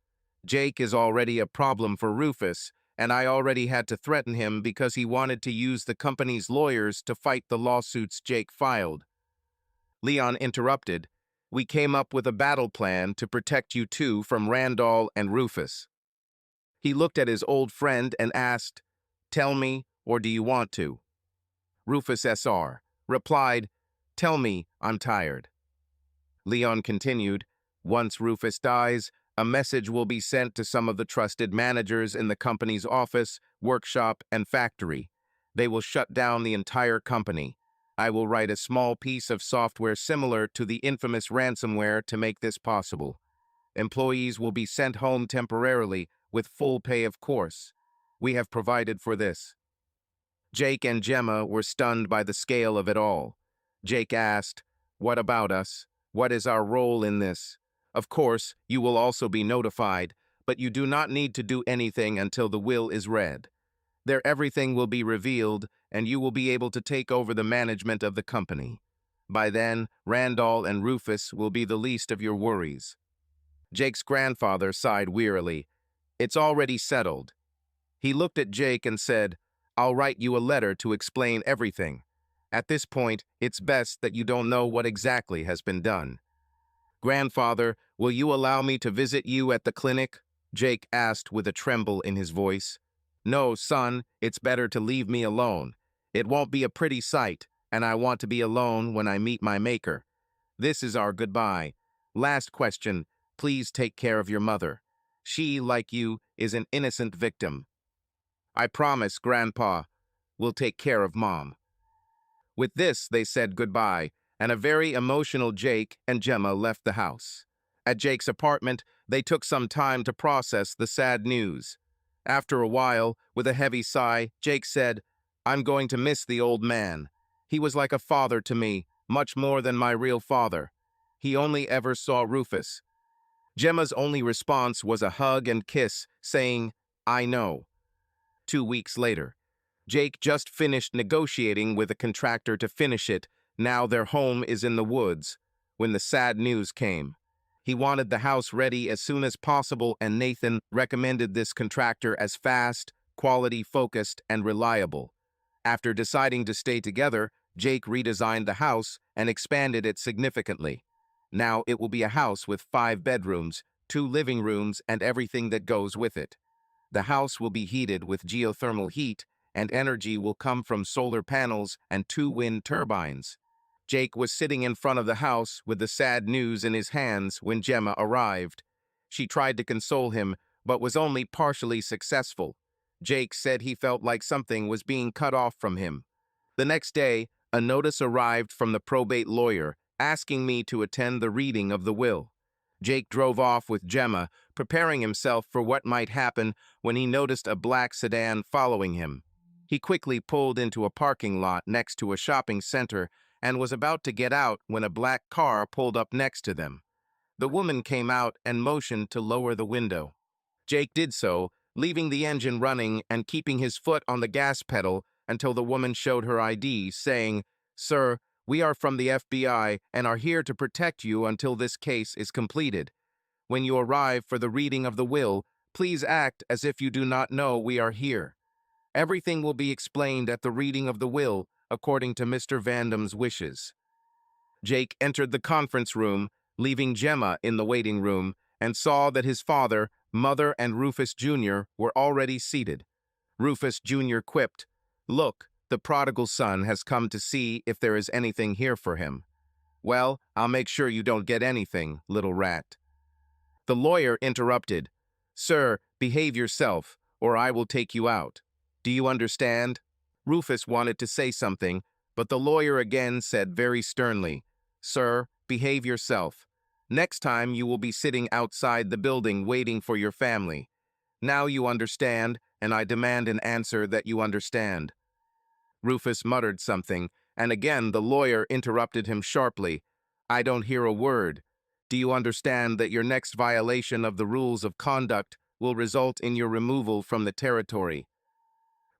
Jake is already a problem for Rufus, and I already had to threaten him because he wanted to use the company's lawyers to fight the lawsuits Jake filed." Leon interrupted, "We came up with a battle plan to protect you two from Randall and Rufus." He looked at his old friend and asked, "Tell me, or do you want to?" Rufus S.R. replied, "Tell me, I'm tired." Leon continued, "Once Rufus dies, a message will be sent to some of the trusted managers in the company's office, workshop, and factory. They will shut down the entire company. I will write a small piece of software similar to the infamous ransomware to make this possible. Employees will be sent home temporarily, with full pay of course. We have provided for this." Jake and Gemma were stunned by the scale of it all. Jake asked, "What about us? What is our role in this? Of course, you will also be notified, but you do not need to do anything until the will is read. There everything will be revealed, and you will be able to take over the management of the company. By then, Randall and Rufus will be the least of your worries." Jake's grandfather sighed wearily. "It's already settled." He looked at Jake and said, "I'll write you a letter to explain everything. At this point, it's best that you don't know what exactly has been done." "Grandfather, will you allow me to visit you at the clinic?" Jake asked with a tremble in his voice. "No, son, it's better to leave me alone. It won't be a pretty sight, and I want to be alone when I meet my maker. This is our goodbye. Last question, please take care of your mother. She, like you, is an innocent victim." "I promise, Grandpa. We'll take care of Mom." With this, they said goodbye, and a very emotional Jake and Gemma left the house. At Jake's apartment, they took some time to process the sad news. After a while, with a heavy sigh, Jake said, "I'm going to miss the old man. He was like a father to me, much more than my real father. He only ever saw Rufus." Gemma's only response was a hug and kiss, saying, "I know." 2 weeks later, Jake just finished negotiating with a contractor to finish it. Now their home is in the woods, when the sad news came. He wanted the house ready as soon as possible, and Nathan recommended this contractor as fast, quality-focused, and reliable. After deciding to stay together, Jake redesigned the house and expanded it significantly. Now it will be a house with 5 bedrooms, 2 living rooms, and everything that goes with it. The house will be heated with geothermal heat, and energy will come from solar panels and 2 wind turbines. Jake was sitting in front of the house with the sad news in his hands when Gemma arrived. She tried to console him, but was only partially successful. Jake said he felt like something was being cut off from him. The next day, a notice arrived from the probate lawyer asking me to attend the reading of the will. Jake drove off with Gemma, preparing himself for what might happen when he noticed a black sedan following him. He quickly pulled into a parking lot next to a shopping center and was about to get out when a black car pulled up next to them. The woman came out and motioned to lower the window. Jake did so, leaving the engine running and keeping his foot on the gas pedal until the woman showed her ID, saying, "Sir, we are from the FBI and are here to protect you until this case is completed. When you arrive for the reading of the will, please act as if you do not know we are here. Everything will be explained at the reading of the will according to Mr. Vandam's wishes." Jake entered the conference room, leaving Gemma in the waiting room, and saw that his father, mother, and Rufus Jr. were already seated. Rufus Jr. quipped, "Look, the prodigal son has come to see if there is anything here for him." "Well, I'll make sure you don't get anything, little rat." The lawyer interrupted, "Sir, behave yourself, or I will take you out. Do you understand?" Rufus wanted to say something, but the lawyer again said very sternly, "Sir, behave yourself. Next time you will be sitting outside the building waiting for your family. Now you understand, and I demand an answer that you understand." Rufus muttered something, and again the lawyer interrupted him sharply. "I don't hear a word. Do you understand that your next violation of the rules of conduct will result in your removal from the territory?"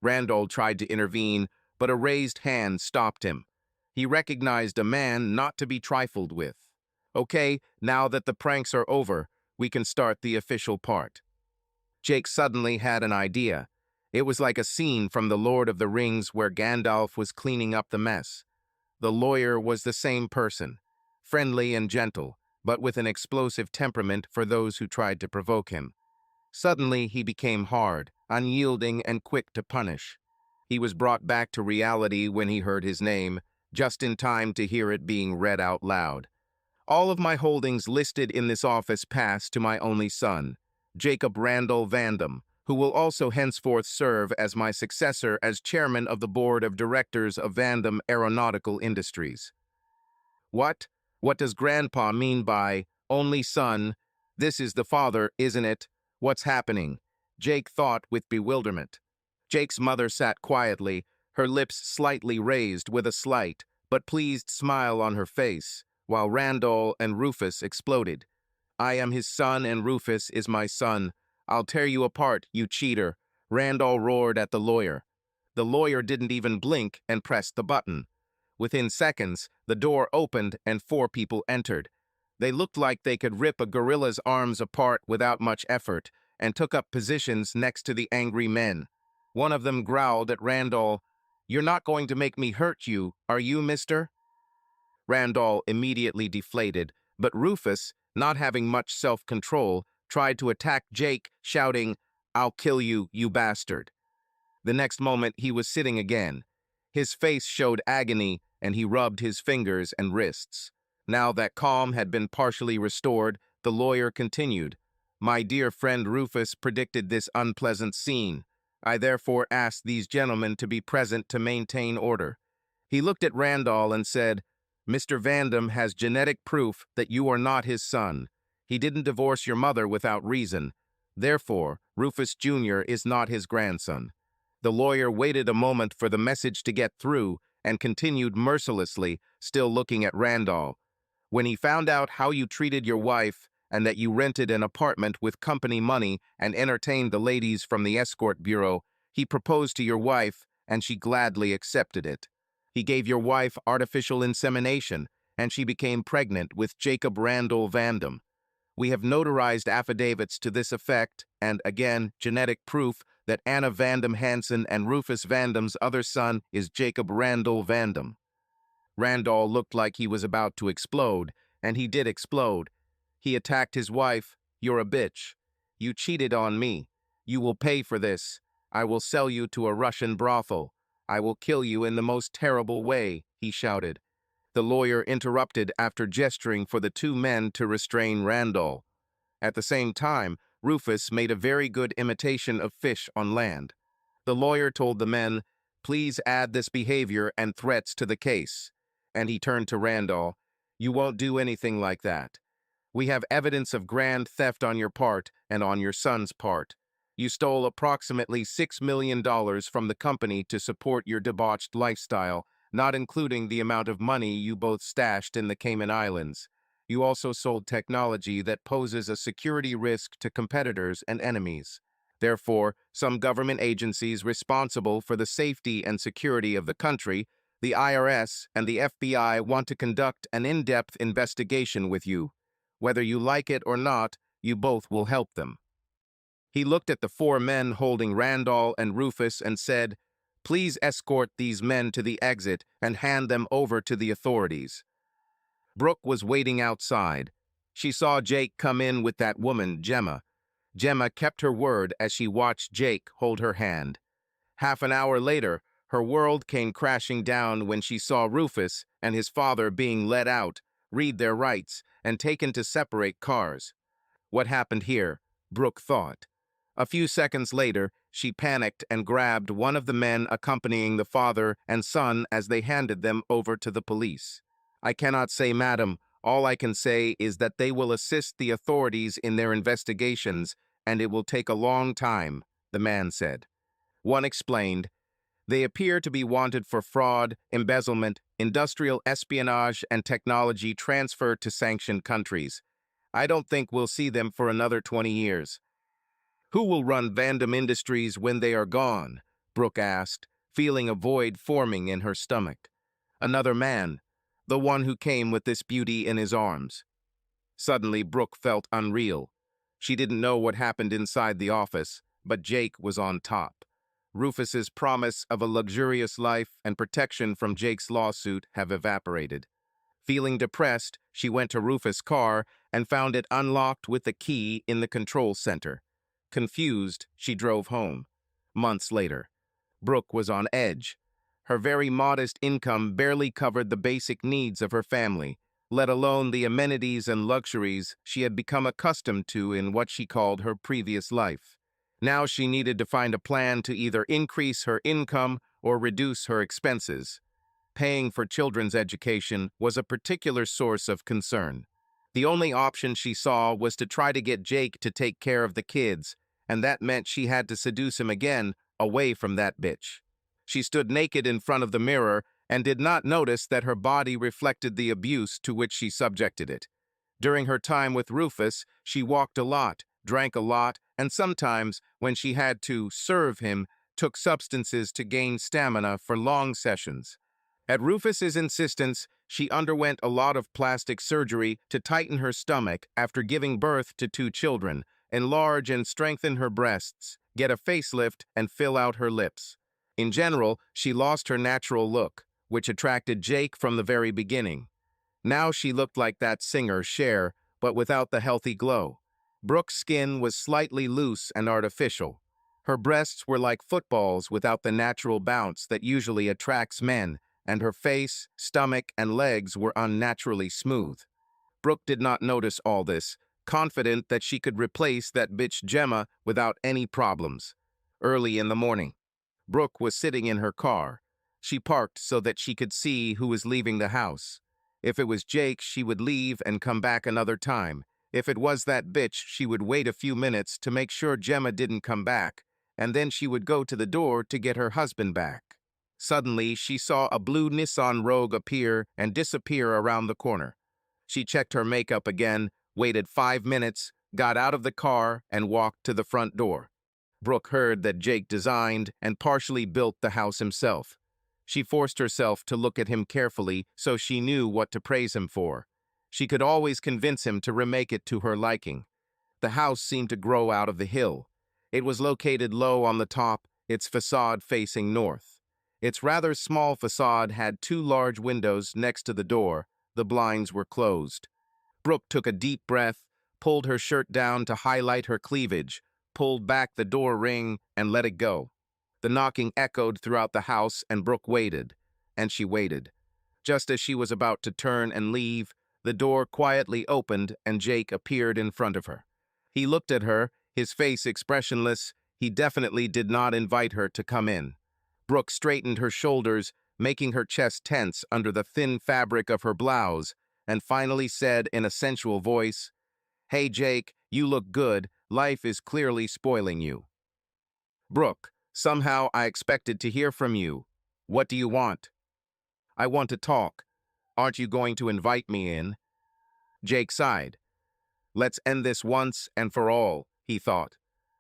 Randall tried to intervene, but a raised hand stopped him. He recognized a man not to be trifled with. "Okay, now that the pranks are over, we can start the official part." Jake suddenly had an idea. It was like a scene from The Lord of the Rings where Gandalf was cleaning up the mess. The lawyer was the same person, friendly and gentle, but with an explosive temperament for those who tried to provoke him. Suddenly, he became hard, unyielding, and quick to punish. He was brought back to reality when he heard his name, just in time to hear it being read out loud. "All of my holdings listed in this office pass to my only son, Jacob Randall Vandam, who will also henceforth serve as my successor as chairman of the board of directors of Vandam Aeronautical Industries." "What? What does Grandpa mean by only son? This is the father, isn't it? What's happening?" Jake thought with bewilderment. Jake's mother sat quietly, her lips slightly raised with a slight but pleased smile on her face, while Randall and Rufus exploded. "I am his son and Rufus is my son. I'll tear you apart, you cheater," Randall roared at the lawyer. The lawyer didn't even blink and pressed the button. Within seconds, the door opened and 4 people entered. They looked like they could rip a gorilla's arms apart without much effort, and took up positions next to the angry men. One of them growled at Randall, "You're not going to make me hurt you, are you, mister?" Randall immediately deflated, but Rufus, not having much self-control, tried to attack Jake, shouting, "I'll kill you, you bastard." The next moment he was sitting again. His face showed agony, and he rubbed his fingers and wrists. Now that calm had been partially restored, the lawyer continued, "My dear friend Rufus predicted this unpleasant scene. I therefore ask these gentlemen to be present to maintain order." He looked at Randall and said, "Mr. Vandam has genetic proof that you are not his son. He didn't divorce your mother without reason. Therefore, Rufus Jr. is not his grandson." The lawyer waited a moment for the message to get through and continued mercilessly, still looking at Randall. "When he found out how you treated your wife and that you rented an apartment with company money and entertained the ladies from the escort bureau. He proposed to your wife, and she gladly accepted it. He gave your wife artificial insemination, and she became pregnant with Jacob Randall Vandam. We have notarized affidavits to this effect, and again, genetic proof that Anna Vandam Hansen and Rufus Vandam's other son is Jacob Randall Vandam. Randall looked like he was about to explode, and he did explode. He attacked his wife. "You're a bitch. You cheated on me. You will pay for this. I will sell you to a Russian brothel. I will kill you in the most terrible way," he shouted. The lawyer interrupted after gesturing for the two men to restrain Randall. At the same time, Rufus made a very good imitation of fish on land. The lawyer told the men, "Please add this behavior and threats to the case." And he turned to Randall, "You won't do anything like that. We have evidence of grand theft on your part and on your son's part. You stole approximately $6 million from the company to support your debauched lifestyle, not including the amount of money you both stashed in the Cayman Islands. You also sold technology that poses a security risk to competitors and enemies. Therefore, some government agencies responsible for the safety and security of the country, the IRS and the FBI, want to conduct an in-depth investigation with you. Whether you like it or not, you both will help them." He looked at the four men holding Randall and Rufus and said, "Please escort these men to the exit and hand them over to the authorities." Brooke was waiting outside. She saw Jake come in with that woman, Gemma. Gemma kept her word as she watched Jake hold her hand. Half an hour later, her world came crashing down when she saw Rufus and his father being let out, read their rights, and taken to separate cars. What happened here? Brooke thought. A few seconds later, she panicked and grabbed one of the men accompanying the father and son as they handed them over to the police. "I cannot say, madam. All I can say is that they will assist the authorities in their investigations, and it will take a long time," the man said. One explained, "They appear to be wanted for fraud, embezzlement, industrial espionage, and technology transfer to sanctioned countries. I don't think we'll see them for another 20 years. "Who will run Vandam Industries when they are gone?" Brooke asked, feeling a void forming in her stomach. Another man, the one who came with this beauty in his arms. Suddenly, Brooke felt unreal. She didn't know what happened inside the office, but Jake was on top. Rufus's promise of a luxurious life and protection from Jake's lawsuit have evaporated. Feeling depressed, she went to Rufus' car and found it unlocked with the key in the control center. Confused, she drove home. Months later, Brooke was on edge. Her very modest income barely covered the basic needs of her family, let alone the amenities and luxuries she had become accustomed to in what she called her previous life. Now she needed to find a plan to either increase her income or reduce her expenses. Paying for children's education was a particular source of concern. The only option she saw was to try to get Jake to take care of the kids, and that meant she had to seduce him again, away from that bitch. She stood naked in front of the mirror and did not notice that her body reflected the abuse to which she subjected it. During her time with Rufus, she walked a lot, drank a lot, and sometimes, when she had to serve him, took substances to gain stamina for long sessions. At Rufus's insistence, she underwent a lot of plastic surgery to tighten her stomach after giving birth to 2 children, enlarge and strengthen her breasts, get a facelift, and fill out her lips. In general, she lost her natural look, which attracted Jake from the very beginning. Now she looked like that singer, Cher, but without the healthy glow. Brooke's skin was slightly loose and artificial. Her breasts were like footballs without the natural bounce that usually attracts men, and her face, stomach, and legs were unnaturally smooth. Brooke did not notice all this, confident that she could replace that bitch Gemma without any problems. Early in the morning, Brooke was sitting in her car. She parked so that she could see who was leaving the house. If it was Jake, she would leave and come back another time. If it was that bitch, she would wait a few minutes to make sure Gemma didn't come back, and then she would go to the door to get her husband back. Suddenly, she saw a blue Nissan Rogue appear and disappear around the corner. She checked her makeup again, waited 5 minutes, got out of the car, and walked to the front door. Brooke heard that Jake designed and partially built the house himself. She forced herself to look at him carefully so she knew what to praise him for. She could always convince him to remake it to her liking. The house seemed to grow out of the hill. It was located low on the top, its facade facing north. Its rather small facade had 2 large windows next to the door. The blinds were closed. Brooke took a deep breath, pulled her shirt down to highlight her cleavage, pulled back the door ring, and let it go. The knocking echoed throughout the house, and Brooke waited. And she waited. Just as she was about to turn and leave, the door quietly opened and Jake appeared in front of her. He looked at her, his face expressionless. He definitely did not invite her to come in. Brooke straightened her shoulders, making her chest tense under the thin fabric of her blouse, and finally said in a sensual voice, "Hey Jake, you look good. Life is clearly spoiling you." "Brooke, somehow I expected to hear from you. What do you want?" "I want to talk. Aren't you going to invite me in?" Jake sighed. "Let's end this once and for all," he thought.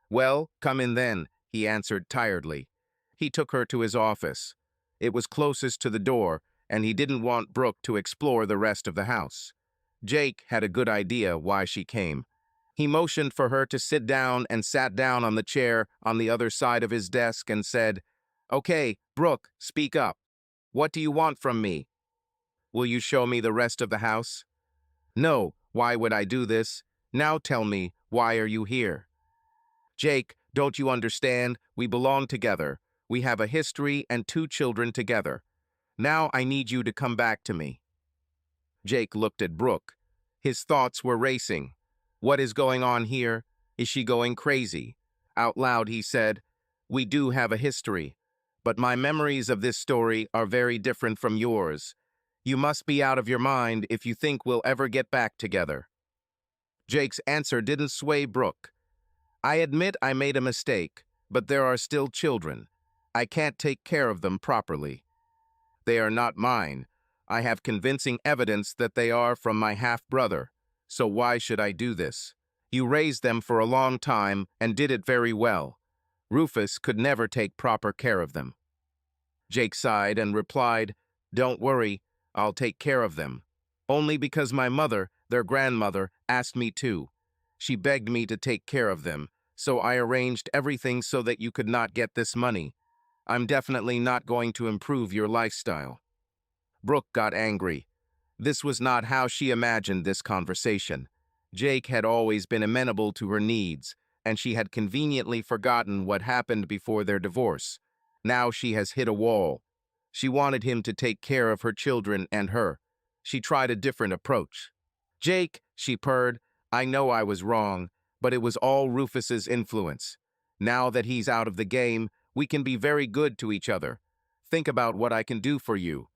"Well, come in then," he answered tiredly. He took her to his office. It was closest to the door, and he didn't want Brooke to explore the rest of the house. Jake had a good idea why she came. He motioned for her to sit down and sat down on the chair on the other side of his desk and said, "Okay, Brooke, speak up. What do you want from me? Will you show me the rest of the house?" "No, why would I do this? Now tell me, why are you here?" "Jake, don't you understand? We belong together. We have a history and 2 children together. Now I need you to come back to me." Jake looked at Brooke. His thoughts were racing. What is going on here? Is she going crazy? Out loud he said, "We do have a history, but my memories of this story are very different from yours. You must be out of your mind if you think we'll ever get back together." Jake's answer didn't sway Brooke. "I admit I made a mistake, but there are still children. I can't take care of them properly. They are not mine. I have convincing evidence that they are from my half-brother. So why should I do this? You raised them for a long time and did it very well. Rufus could never take proper care of them." Jake sighed and replied, "Don't worry, I'll take care of them. Only because my mother, their grandmother, asked me to. She begged me to take care of them, so I arranged everything so that you could not get this money. I'm definitely not going to improve your lifestyle." Brooke got angry. This was not how she imagined this conversation. Jake had always been amenable to her needs, and she had conveniently forgotten what happened before their divorce. Now she has hit a wall. She wanted him to take care of her children and her. She tried a different approach. "Jake," she purred, "I know I was wrong, but it was all Rufus's influence. Now that he's out of the game, we can be very good to each other. Think about what I can do for you.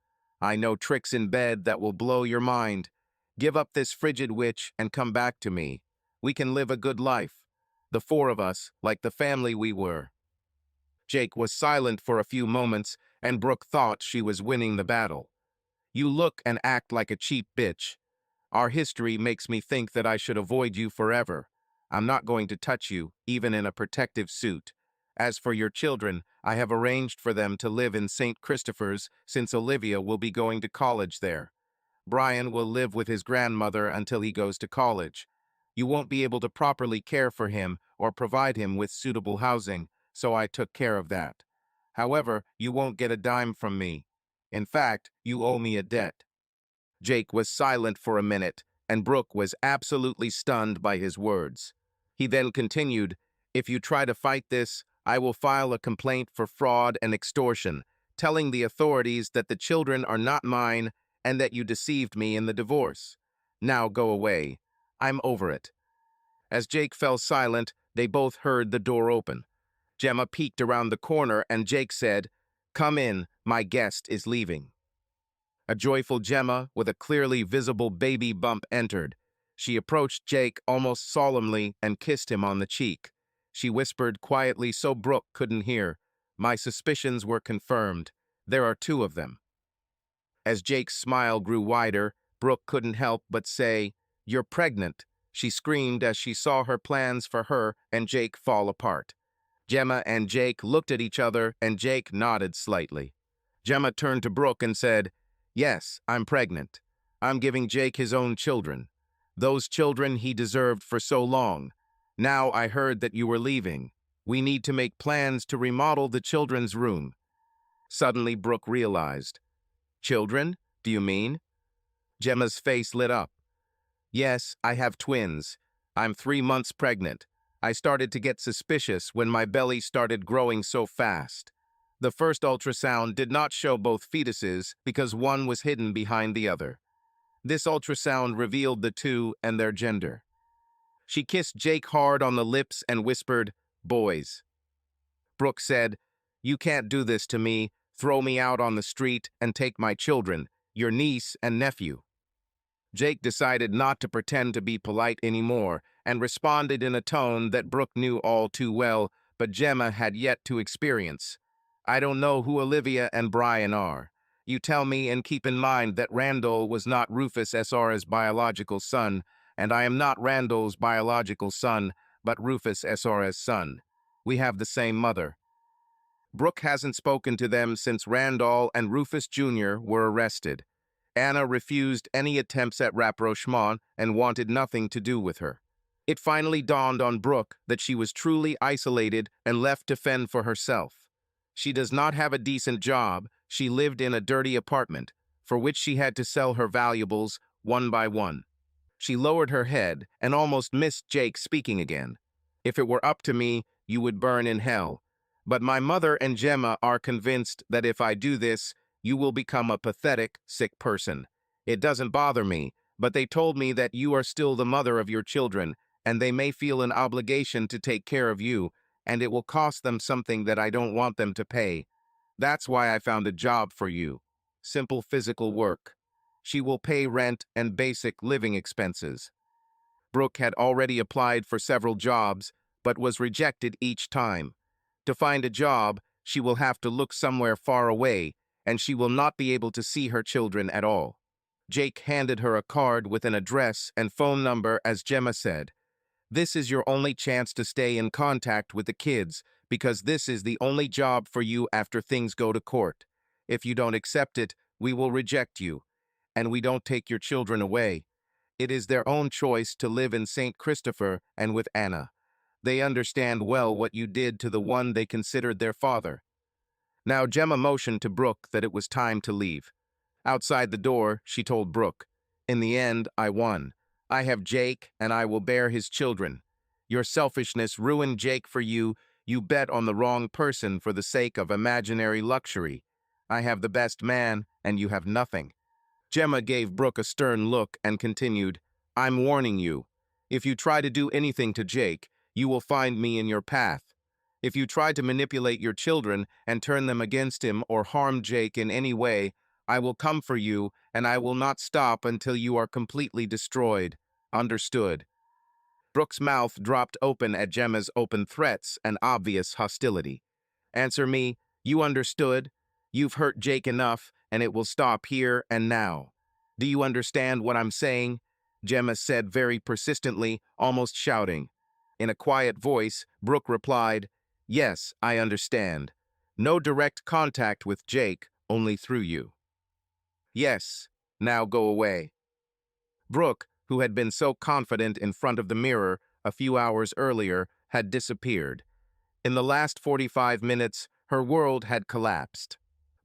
I know tricks in bed that will blow your mind. Give up this frigid witch and come back to me. We can live a good life. The 4 of us, like the family we were." Jake was silent for a few moments, and Brooke thought she was winning the battle. "You look and act like a cheap bitch. Our history makes me think that I should avoid you forever. I'm not going to touch you, even in a protective suit. As for your children, I have arranged for them to live in St. Christopher's since Olivia will be going to college there. Brian will live with his grandmother until he goes to college. You won't be able to properly care for him or provide him with suitable housing, so I took care of that. However, you won't get a dime from me. In fact, you owe me a debt." Jake was silent for a minute, and Brooke was absolutely stunned by his words. He then continued, "If you try to fight this, I will file a complaint for fraud and extortion, telling the authorities that the children are not mine and that you deceived me in the divorce. Now go away. I'm over it." As Jake fell silent, they both heard the door open. Gemma peeked around the corner and Jake said, "Come in, my guest is leaving." A joyful Gemma with a clearly visible baby bump entered. She approached Jake almost solemnly and kissed him on the cheek. She whispered quietly so Brooke couldn't hear, "My suspicions were confirmed. There are 2 of them." As Jake's smile grew wider, Brooke couldn't help but say, "You're pregnant." She screamed as she saw her plans for her and Jake fall apart. Gemma and Jake looked at each other, and Jake nodded slightly. Gemma turned to Brooke and said, "Yes, I'm pregnant. I'm giving Jake his own children. Those children he deserved for so long. Now I heard that you were leaving. We need to make plans to remodel the children's room." Suddenly, Brooke realized. "Children? Do you mean?" Gemma's face lit up. "Yes, I have twins. I'm 3 months pregnant. I started to get suspicious when my belly started growing so fast. The first ultrasound did not show both fetuses because one was hidden behind the other. This ultrasound revealed the two and their gender." She kissed Jake hard on the lips and whispered, "Boys." Brooke said, "You can't do this to me, throw me out on the street, and take my children, your niece and nephew." Jake decided not to pretend to be polite anymore and responded in a tone that Brooke knew all too well, but Gemma had yet to experience. "I don't know who Olivia and Brian are. You tell me, and keep in mind that Randall was not Rufus SR's biological son, and I am not Randall's biological son, but Rufus SR's son. We have the same mother." Brooke hasn't spoken to them since Randall and Rufus Jr. were arrested. Anna refused any attempts at rapprochement and wanted nothing to do with her. It finally dawned on Brooke that she was truly isolated and left to fend for herself. She does not have a decent job. She lived in a dirty apartment, for which she had to sell her valuables one by one. She lowered her head and almost missed Jake speaking again. "If it were up to me, you would burn in hell. But my mother and Gemma are convinced that if I do this, you will become a pathetic, sick person. It doesn't bother me, but they told me that you are still the mother of your children, and they may feel an obligation to take care of you, and it will cost them something that I don't want them to pay. That's why I found a job for you. Simple physical work. She will pay rent and basic living expenses." Brooke had already applied for several jobs, but was rejected each time. To find a job, she will have to look somewhere far away, and she will not be able to see her children at all. Jake handed her a card with an address and phone number as Gemma said, "This is your only chance to stay in contact with the kids, because this is the only job for you after things go to court. If you don't accept it, we will reject you, and we don't take your children away. It is their own choice to live in St. Christopher and with Anna. They understand well what you did to the one they considered their father." Now Gemma motioned to Brooke that it was time to leave. Outside the door, she told Brooke, "In the end, I won. I have Jake, and I will bear his children. Your selfishness ruined Jake for you. You bet on the wrong person for the sake of imaginary luxury. I have the best man, and you have nothing." Gemma gave Brooke a stern look and continued, "I'm warning you. If you try to do anything to Jake, you will find me in your path. If you try to manipulate your children and turn them against him or harm Jake in any way, I will come for you, and I will not stop until you are completely destroyed. Understood?" Brooke's mouth dropped open at Gemma's open threats and obvious hostility. "Answer me, you understood? You've hurt Jake enough, and it will stop here and now. Do you understand what I'm saying?" Gemma said very persistently, almost shouting. In a quiet voice, Brooke replied, "Yes, I understand. No direct contact with Jake, only through you." "Yes, now go away." Brooke, who had been so confident in front of the mirror a few hours earlier, had disappeared. In the last 45 minutes, her world had collapsed.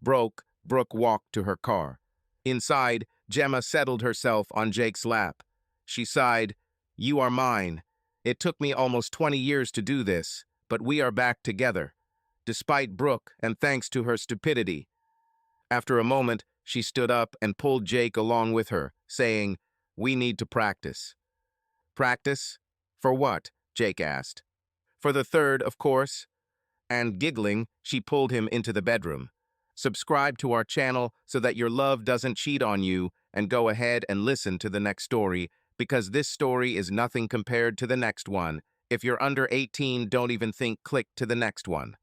Brooke walked to her car. Inside, Gemma settled herself on Jake's lap. She sighed, "You are mine. It took me almost 20 years to do this, but we are back together, despite Brooke and thanks to her stupidity." After a moment, she stood up and pulled Jake along with her, saying, "We need to practice." "Practice? For what?" Jake asked. "For the third, of course." And giggling, she pulled him into the bedroom. Subscribe to our channel so that your love doesn't cheat on you, and go ahead and listen to the next story, because this story is nothing compared to the next one. If you're under 18, don't even think click to the next one.